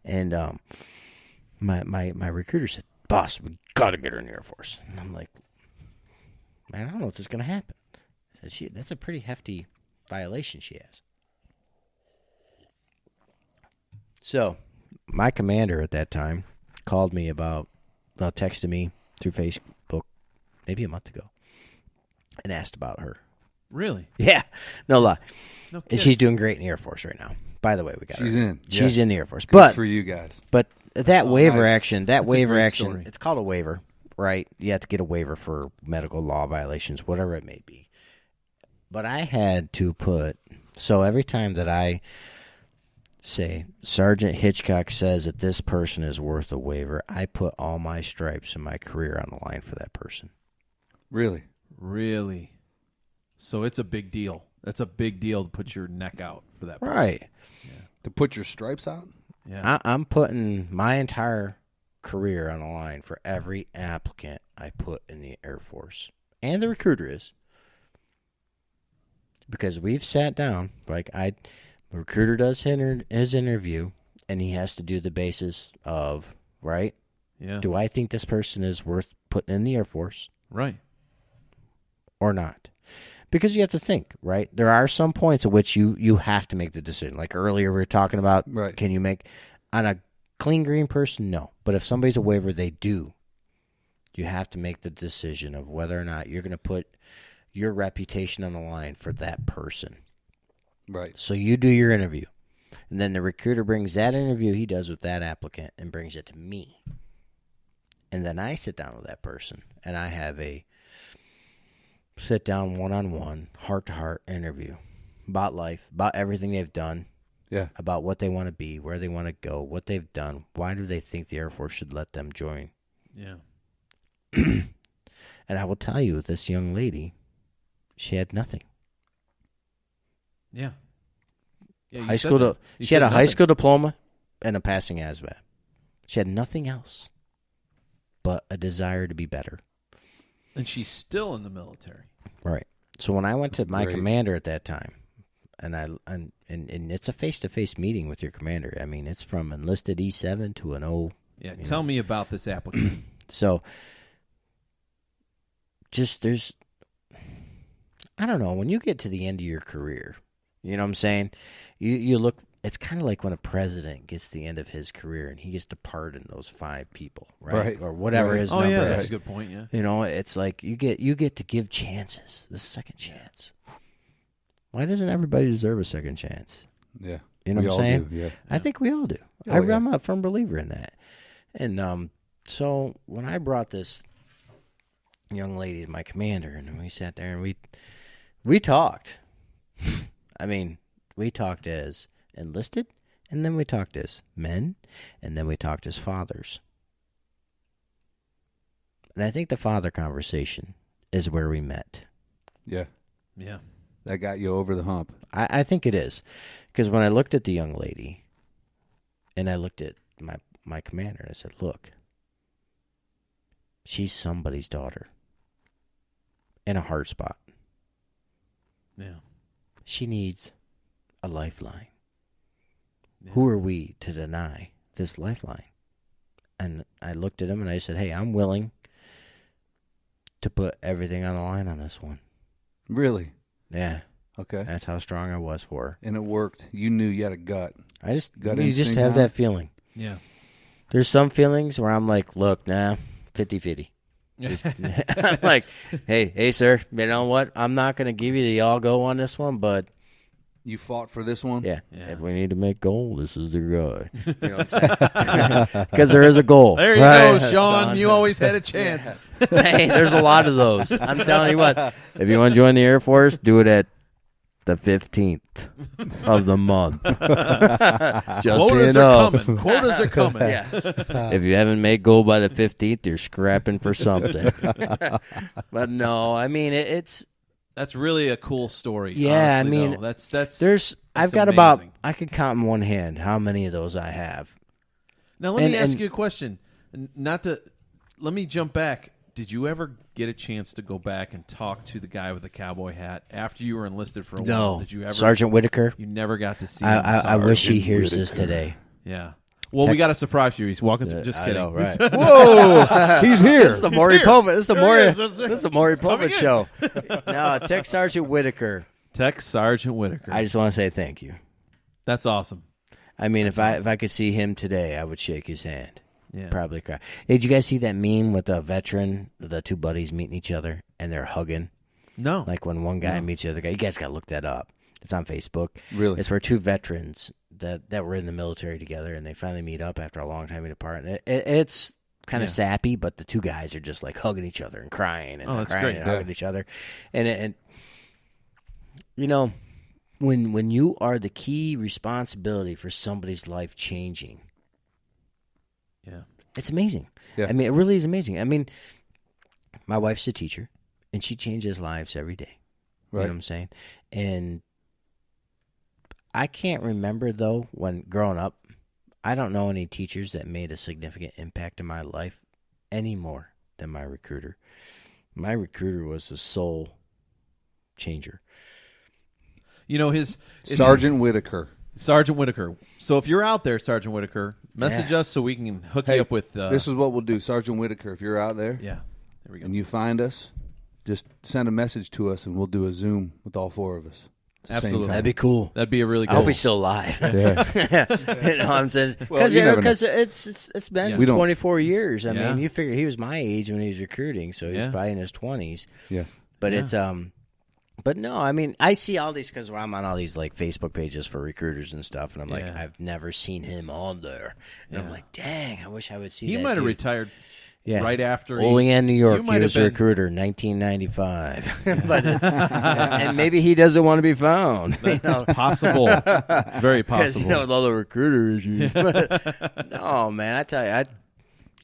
and my recruiter said, "Boss, we got to get her in the Air Force." And I'm like, "Man, I don't know if this is going to happen." I said, "That's a pretty hefty violation she has." So, my commander at that time called me texted me through Facebook maybe a month ago and asked about her. Really? Yeah, no lie. No kidding. And she's doing great in the Air Force right now. By the way, we got her. She's in the Air Force. Good for you guys. But that waiver nice. action, it's called a waiver, right? You have to get a waiver for medical law violations, whatever it may be. But I had to so every time that I say Sergeant Hitchcock says that this person is worth a waiver, I put all my stripes and my career on the line for that person. Really? Really? So it's a big deal. That's a big deal to put your neck out for that person. Right. Yeah. To put your stripes out? Yeah. I'm putting my entire career on the line for every applicant I put in the Air Force. And the recruiter is. Because we've sat down, the recruiter does his interview, and he has to do the basis of, right? Yeah. Do I think this person is worth putting in the Air Force? Right. Or not? Because you have to think, right? There are some points at which you have to make the decision. Like earlier we were talking about, right. Can you make, on a clean green person, no. But if somebody's a waiver, they do. You have to make the decision of whether or not you're going to put your reputation on the line for that person. Right. So you do your interview. And then the recruiter brings that interview he does with that applicant and brings it to me. And then I sit down with that person and I have a sit-down, one-on-one, heart-to-heart interview about life, about everything they've done, about what they want to be, where they want to go, what they've done, why do they think the Air Force should let them join. Yeah. And I will tell you, this young lady, she had nothing. Yeah. She had a high school diploma and a passing ASVAB. She had nothing else but a desire to be better. And she's still in the military. Right. So when I went to my commander at that time, and it's a face-to-face meeting with your commander. I mean, it's from enlisted E7 to an O. Yeah, tell me about this applicant. So, I don't know, when you get to the end of your career, you know what I'm saying? You look, it's kind of like when a president gets to the end of his career and he gets to pardon those 5 people, right? Or whatever his number is. Oh, yeah, that's a good point, yeah. It's like you get to give chances, the second chance. Why doesn't everybody deserve a second chance? Yeah. You know what I'm saying? Yeah. I think we all do. I'm a firm believer in that. And so when I brought this young lady to my commander, and we sat there and we talked. I mean, we talked as enlisted, and then we talked as men, and then we talked as fathers. And I think the father conversation is where we met. Yeah. Yeah. That got you over the hump. I think it is. Because when I looked at the young lady, and I looked at my commander, and I said, look, she's somebody's daughter in a hard spot. Yeah. She needs a lifeline. Yeah. Who are we to deny this lifeline? And I looked at him and I said, hey, I'm willing to put everything on the line on this one. Really? Yeah. Okay. That's how strong I was for her. And it worked. You knew you had a gut. You just have that feeling. Yeah. There's some feelings where I'm like, look, 50-50. I'm like, hey, sir, you know what? I'm not going to give you the all-go on this one, but... You fought for this one? Yeah. If we need to make goal, this is the guy. You know what I'm saying? Because there is a goal. There you go, Sean. You always had a chance. Yeah. Hey, there's a lot of those. I'm telling you what. If you want to join the Air Force, do it at the 15th of the month. Just Quotas are coming. Quotas are coming. Yeah. If you haven't made goal by the 15th, you're scrapping for something. But no, I mean it's. That's really a cool story. Yeah, honestly, I mean, that's. I've got amazing. about, I could count in one hand how many of those I have. Now let me ask you a question. Let me jump back. Did you ever get a chance to go back and talk to the guy with the cowboy hat after you were enlisted for a while? Did you ever? Sergeant Whitaker. You never got to see him. I wish he hears this today. Yeah. Well, we got a surprise for you. He's walking through. Just kidding. I know, right? Whoa! He's here. This is the Maury Povich. This is the Maury Coming Povich show. No, Tech Sergeant Whitaker. Tech Sergeant Whitaker. I just want to say thank you. That's awesome. I mean, if I could see him today, I would shake his hand. Yeah. Probably cry. Hey, did you guys see that meme with a veteran, the two buddies meeting each other, and they're hugging? No. Like when one guy meets the other guy. You guys got to look that up. It's on Facebook. Really? It's where two veterans that were in the military together, and they finally meet up after a long time apart. And it's kind of sappy, but the two guys are just like hugging each other and crying and that's crying great. and hugging each other. And you know, when you are the key responsibility for somebody's life changing, it's amazing. Yeah. I mean, it really is amazing. I mean, my wife's a teacher, and she changes lives every day. Right. You know what I'm saying? And I can't remember, though, when growing up, I don't know any teachers that made a significant impact in my life any more than my recruiter. My recruiter was a soul changer. You know, his Sergeant Whitaker. Sergeant Whitaker. So if you're out there, Sergeant Whitaker, message us so we can hook you up with. This is what we'll do, Sergeant Whitaker. If you're out there, there we go. and you find us, just send a message to us, and we'll do a Zoom with all four of us. At the same Absolutely. time. That'd be cool. That'd be a really good. I hope he's still alive. Yeah. You know what I'm saying? Well, Because you never know. it's been We don't- 24 years. I Yeah. mean, you figure he was my age when he was recruiting, so he's probably in his 20s. Yeah. But it's but no, I mean, I see all these because I'm on all these like Facebook pages for recruiters and stuff, and I'm like, I've never seen him on there, and I'm like, dang, I wish I would see. He that might have dude. retired Yeah. right after. Olean, New York. You He might was have a been- recruiter, 1995. But and maybe he doesn't want to be found. That's possible. It's very Because possible. with all the recruiter issues. But, no, man, I tell you,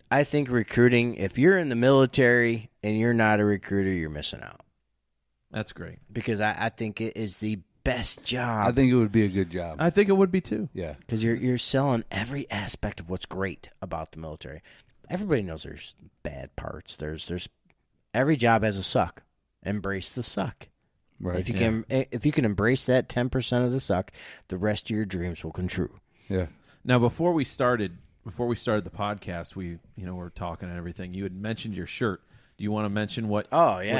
I think recruiting. If you're in the military and you're not a recruiter, you're missing out. That's great. Because I think it is the best job. I think it would be a good job. I think it would be too. Yeah. Because you're selling every aspect of what's great about the military. Everybody knows there's bad parts. There's every job has a suck. Embrace the suck. Right. If you can embrace that 10% of the suck, the rest of your dreams will come true. Yeah. Now, before we started the podcast, we were talking and everything. You had mentioned your shirt. Do you want to mention what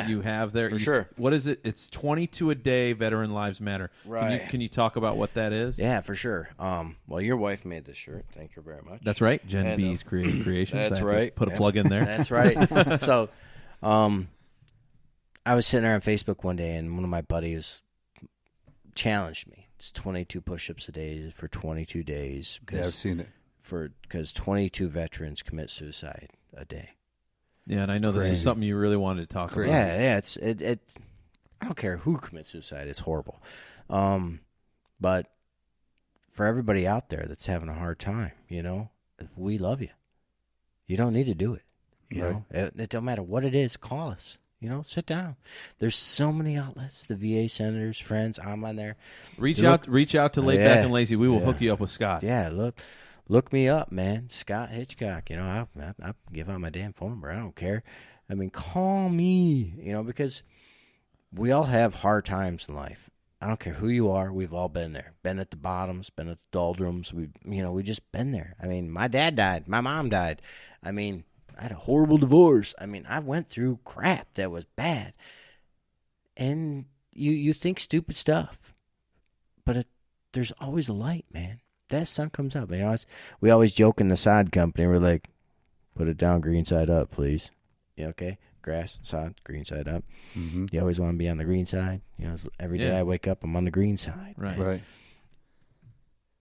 you have there? Sure. What is it? It's 22 a day. Veteran Lives Matter. Right. Can you talk about what that is? Yeah, for sure. Well, your wife made this shirt. Thank you very much. That's right. Jen And, B's Creative Creations. that's I have to right. Put a Yeah. plug in there. That's right. So, I was sitting there on Facebook one day, and one of my buddies challenged me. It's 22 push-ups a day for 22 days. Yeah, I've seen it. Because 22 veterans commit suicide a day. Yeah, and I know this is something you really wanted to talk about. Yeah. It's I don't care who commits suicide. It's horrible. But for everybody out there that's having a hard time, we love you. You don't need to do it. You know, it don't matter what it is. Call us. Sit down. There's so many outlets. The VA senators, friends. I'm on there. Reach out to Laid Back and Lazy. We will hook you up with Scott. Yeah, look me up, man. Scott Hitchcock. I'll give out my damn phone number. I don't care. I mean, call me. Because we all have hard times in life. I don't care who you are. We've all been there. Been at the bottoms. Been at the doldrums. We just been there. I mean, my dad died. My mom died. I mean, I had a horrible divorce. I mean, I went through crap that was bad. And you think stupid stuff. But there's always a light, man. That sun comes up. We always joke in the sod company. We're like, put it down green side up, please. Yeah, okay? Grass, sod, green side up. Mm-hmm. You always want to be on the green side. Every day I wake up, I'm on the green side. Right.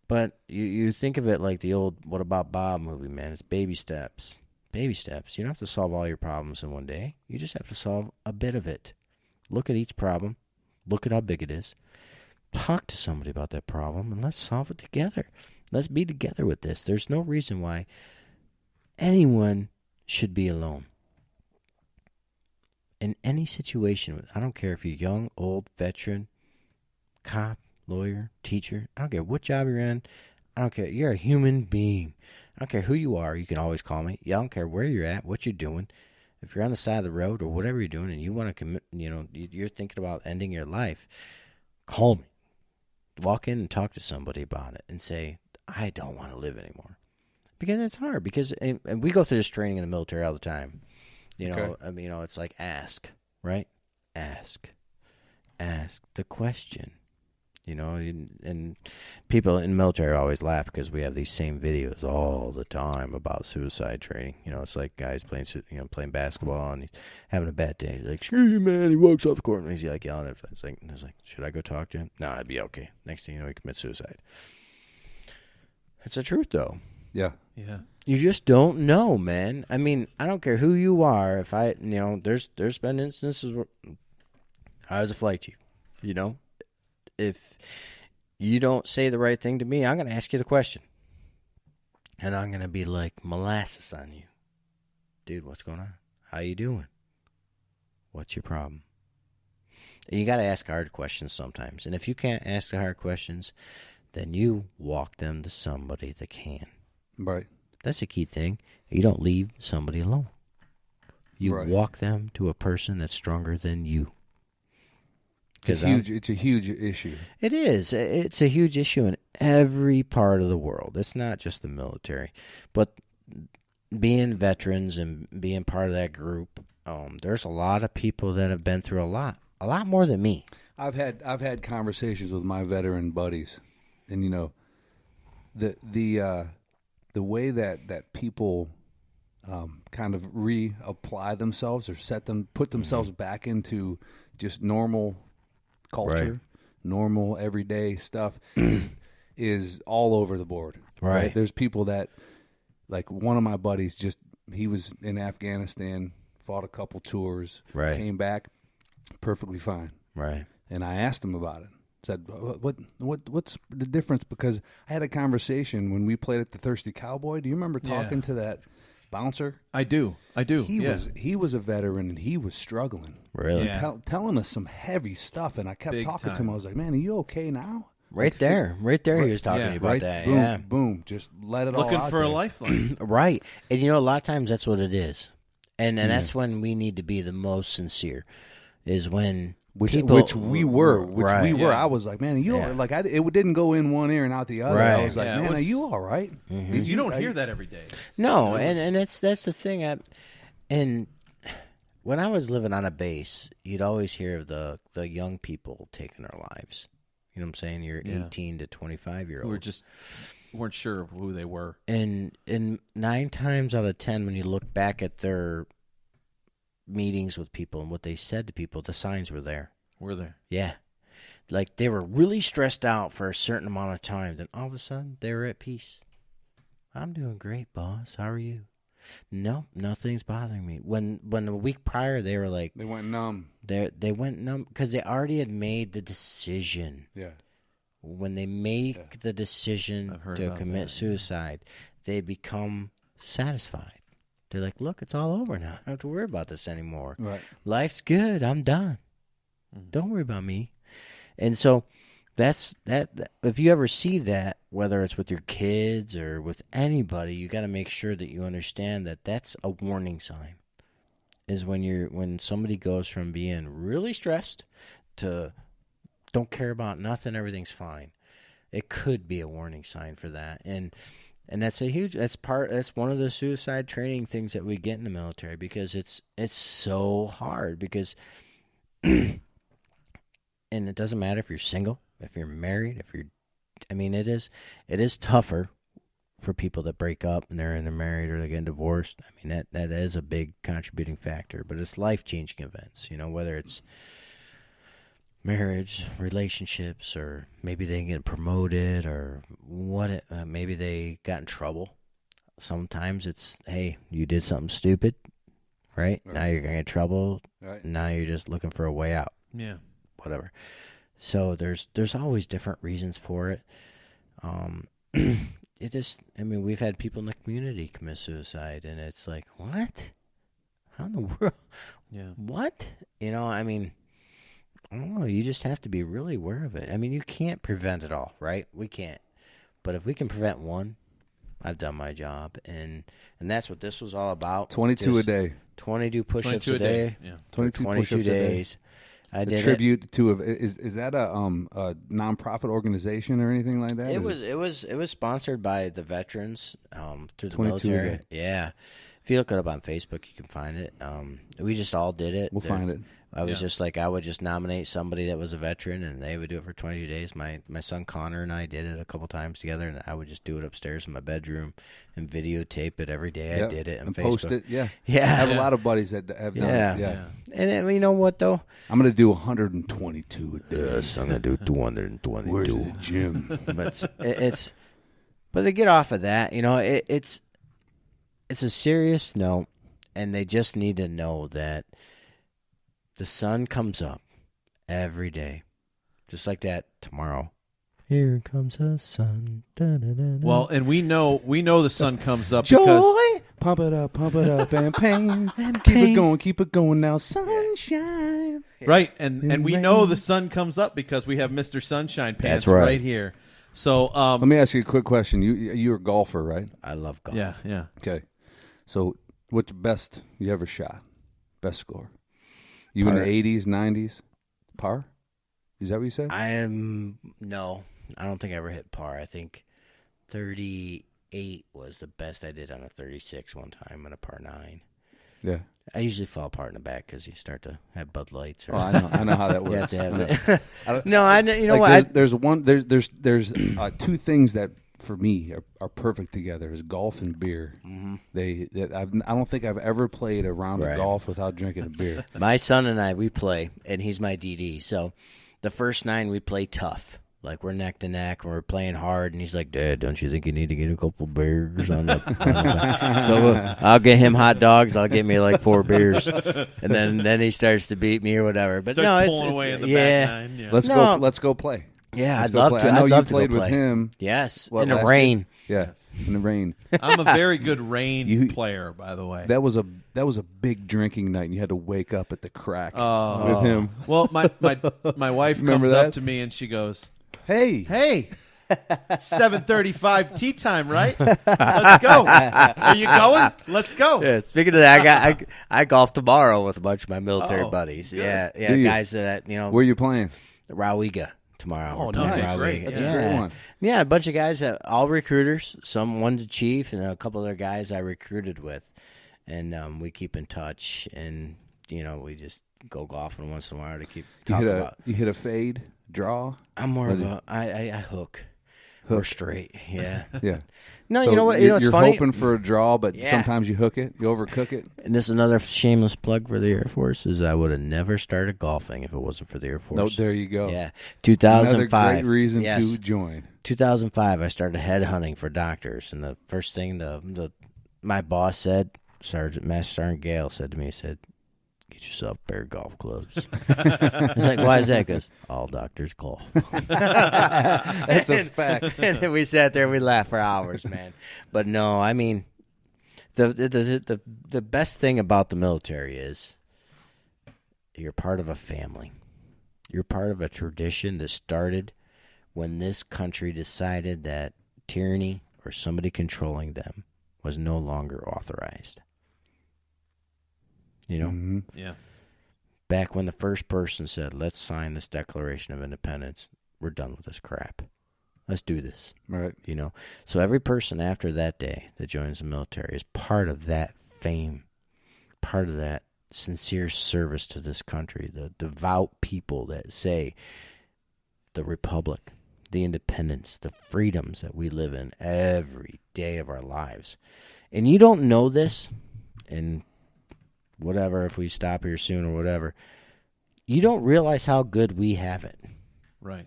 But you think of it like the old What About Bob movie, man. It's baby steps. Baby steps. You don't have to solve all your problems in one day. You just have to solve a bit of it. Look at each problem. Look at how big it is. Talk to somebody about that problem, and let's solve it together. Let's be together with this. There's no reason why anyone should be alone. In any situation, I don't care if you're young, old, veteran, cop, lawyer, teacher. I don't care what job you're in. I don't care. You're a human being. I don't care who you are. You can always call me. Yeah, I don't care where you're at, what you're doing. If you're on the side of the road or whatever you're doing and you want to commit, you're thinking about ending your life, call me. Walk in and talk to somebody about it and say, I don't want to live anymore. Because it's hard. Because and we go through this training in the military all the time. It's like ask, right? Ask the question. And people in the military always laugh because we have these same videos all the time about suicide training. It's like guys playing basketball and he's having a bad day. He's like, screw you, man. He walks off the court and he's like yelling at us. It's like, should I go talk to him? No, I'd be okay. Next thing you know, he commits suicide. It's the truth, though. Yeah. Yeah. You just don't know, man. I mean, I don't care who you are. If there's been instances where I was a flight chief, If you don't say the right thing to me, I'm going to ask you the question. And I'm going to be like molasses on you. Dude, what's going on? How you doing? What's your problem? And you got to ask hard questions sometimes. And if you can't ask the hard questions, then you walk them to somebody that can. Right. That's a key thing. You don't leave somebody alone. You walk them to a person that's stronger than you. It's a huge issue. It is. It's a huge issue in every part of the world. It's not just the military. But being veterans and being part of that group, there's a lot of people that have been through a lot more than me. I've had conversations with my veteran buddies, and the way that people kind of reapply themselves or put themselves back into just normal culture, normal everyday stuff is all over the board. Right. There's people that, like one of my buddies, he was in Afghanistan, fought a couple tours, came back perfectly fine. Right. And I asked him about it. Said, what's the difference? Because I had a conversation when we played at the Thirsty Cowboy. Do you remember talking to that bouncer? I do. He was a veteran and he was struggling. Really? Yeah. Telling us some heavy stuff, and I kept talking to him. I was like, man, are you okay now? Right there, he was talking to you about that. Boom, boom, just let it all out. Looking for a lifeline. Right. And a lot of times that's what it is. And that's when we need to be the most sincere, is when Which we were. Yeah. I was like, man, it didn't go in one ear and out the other. I was like, man, are you all right? Mm-hmm. You don't hear that every day. No, and that's the thing. And when I was living on a base, you'd always hear of the young people taking their lives. You know what I'm saying? You're 18 to 25-year-olds. Who weren't sure of who they were. And 9 times out of 10, when you look back at their meetings with people and what they said to people, the signs were there. Were there? Yeah. Like they were really stressed out for a certain amount of time. Then all of a sudden, they were at peace. I'm doing great, boss. How are you? No, nothing's bothering me. When the week prior, they were like... They went numb. They went numb because they already had made the decision. Yeah. When they make the decision to commit suicide, they become satisfied. They're like, look, it's all over now. I don't have to worry about this anymore. Right. Life's good. I'm done. Mm-hmm. Don't worry about me. And so that's that. If you ever see that, whether it's with your kids or with anybody, you got to make sure that you understand that that's a warning sign. Is when somebody goes from being really stressed to don't care about nothing, everything's fine. It could be a warning sign for that. And that's that's one of the suicide training things that we get in the military, because it's so hard, because and it doesn't matter if you're single, if you're married, it is tougher for people that break up and they're married or they're getting divorced. I mean, that is a big contributing factor, but it's life-changing events, whether it's marriage, relationships, or maybe they get promoted, or maybe they got in trouble. Sometimes it's, hey, you did something stupid, right? Now you're going to get in trouble. Right. Now you're just looking for a way out. Yeah. Whatever. So there's always different reasons for it. We've had people in the community commit suicide, and it's like, what? How in the world? Yeah. What? I don't know. You just have to be really aware of it. I mean, you can't prevent it all, right? We can't. But if we can prevent one, I've done my job, and that's what this was all about. 22 a day. 22 push-ups a day. Yeah. 22 push-ups days. A tribute to is that a nonprofit organization or anything like that? It was sponsored by the veterans through the 22 military. a day. Yeah, if you look it up on Facebook, you can find it. We just all did it. We'll find it. I was just like, I would just nominate somebody that was a veteran, and they would do it for 22 days. My son Connor and I did it a couple times together, and I would just do it upstairs in my bedroom and videotape it every day. I did it on and Facebook. Post it. Yeah, yeah. I have a lot of buddies that have done it. Yeah, And then, you know what though? I'm gonna do 122 a day. Yes, I'm gonna do 222. Where's the gym? But to get off of that, it's a serious note, and they just need to know that the sun comes up every day, just like that tomorrow. Here comes the sun. Da-da-da-da. Well, and we know the sun comes up Joy, because pump it up, and pain. And Keep it going now, sunshine. right, and we know the sun comes up because we have Mr. Sunshine Pants That's right. right here. So Let me ask you a quick question. You're a golfer, right? I love golf. yeah. Okay. So what's the best you ever shot? Best score? You Par. in the 80s, 90s? Par? Is that what you said? No, I don't think I ever hit par. I think 38 was the best I did on a 36 one time on a par 9. Yeah. I usually fall apart in the back because you start to have Bud Lights. Or I know how that you have works. to have I know. it. No, I know. You know what? There's two things that for me are perfect together: is golf and beer. Mm-hmm. I don't think I've ever played a round of golf without drinking a beer. My son and I, we play, and he's my DD. So the first 9 we play tough. Like we're neck to neck, and we're playing hard, and he's like, "Dad, don't you think you need to get a couple beers on the?" So I'll get him hot dogs. I'll get me like 4 beers, and then he starts to beat me or whatever. But Starts no, pulling it's away in the yeah. back 9. Yeah. Let's go play. Yeah, Let's I'd go love play. to. I know I'd you love to played go with play. him. Yes, What, in the last rain. Yeah, in the rain. I'm a very good rain player, by the way. That was a big drinking night, and you had to wake up at the crack Oh. with him. Well, my wife Remember comes that? up to me and she goes, Hey, 7:35 tea time, right? Let's go. Are you going? Let's go. Yeah, speaking of that, I golf tomorrow with a bunch of my military Oh, buddies. good. Yeah, Do you? guys that where are you playing? Rawiga tomorrow. Oh, We're playing nice. Rawiga. Great. That's yeah. a great one. Yeah, a bunch of guys, all recruiters. One's a chief, and a couple other guys I recruited with, and we keep in touch. And we just go golfing once in a while to keep talking about. You hit a fade, draw. I'm more of a I hook. Or straight, yeah. Yeah. No, So you know what? You're It's funny. hoping for a draw, but Yeah. sometimes you hook it, you overcook it. And this is another shameless plug for the Air Force, is I would have never started golfing if it wasn't for the Air Force. No, there you go. Yeah. Another 2005. great reason Yes. to join. 2005, I started headhunting for doctors, and the first thing my boss said, Master Sargent Gale said to me, he said, "Get yourself a pair of golf clubs." I was like, "Why is that?" Because all doctors golf. That's a fact. And then we sat there and we laughed for hours, man. But no, I mean, the best thing about the military is you're part of a family. You're part of a tradition that started when this country decided that tyranny or somebody controlling them was no longer authorized. Mm-hmm. Yeah. Back when the first person said, "Let's sign this Declaration of Independence. We're done with this crap. Let's do this." Right. So every person after that day that joins the military is part of that fame, part of that sincere service to this country, the devout people that say the republic, the independence, the freedoms that we live in every day of our lives. And you don't know this, and whatever, if we stop here soon or whatever, you don't realize how good we have it. Right.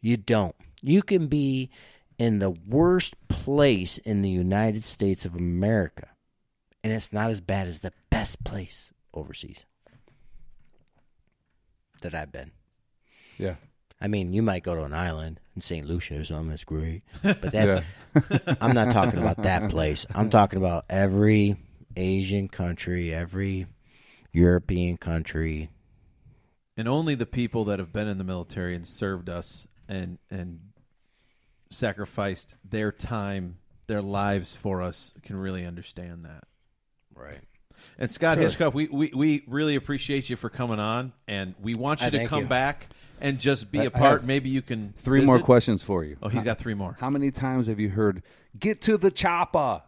You don't. You can be in the worst place in the United States of America, and it's not as bad as the best place overseas that I've been. Yeah. I mean, you might go to an island in St. Lucia or something, that's great. But that's I'm not talking about that place. I'm talking about every Asian country, every European country. And only the people that have been in the military and served us and sacrificed their time their lives for us can really understand that. Right. And Scott Hitchcock, we really appreciate you for coming on, and we want you to come back and just be a part. Maybe you can three more questions for you. Oh, he's got 3 more. How many times have you heard, "Get to the chopper"?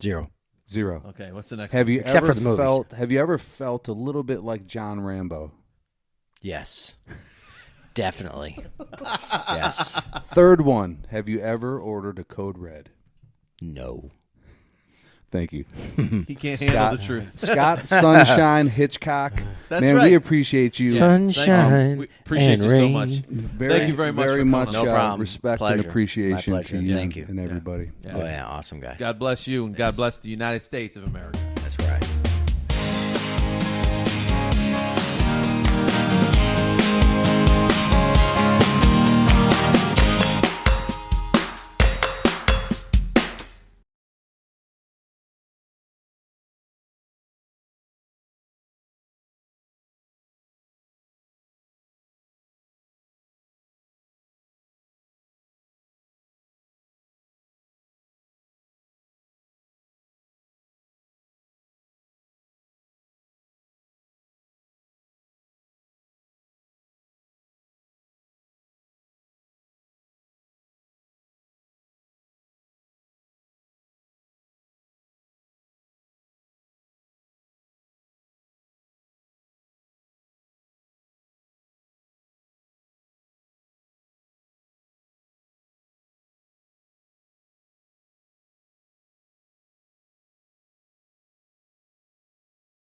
0. Okay, what's the next Have one? you Except ever for the movies. Have you ever felt a little bit like John Rambo? Yes. Definitely. Yes. Third one, have you ever ordered a Code Red? No. Thank you. He can't handle the truth. Scott Sunshine Hitchcock. That's Man, right. we appreciate you. Sunshine. We appreciate and you so rain. much. Thank you very much. Very for much coming on. No problem. respect Pleasure. and appreciation My pleasure. to you, Thank you. and everybody. Yeah. Oh, yeah. Awesome guy. God bless you, and God bless the United States of America.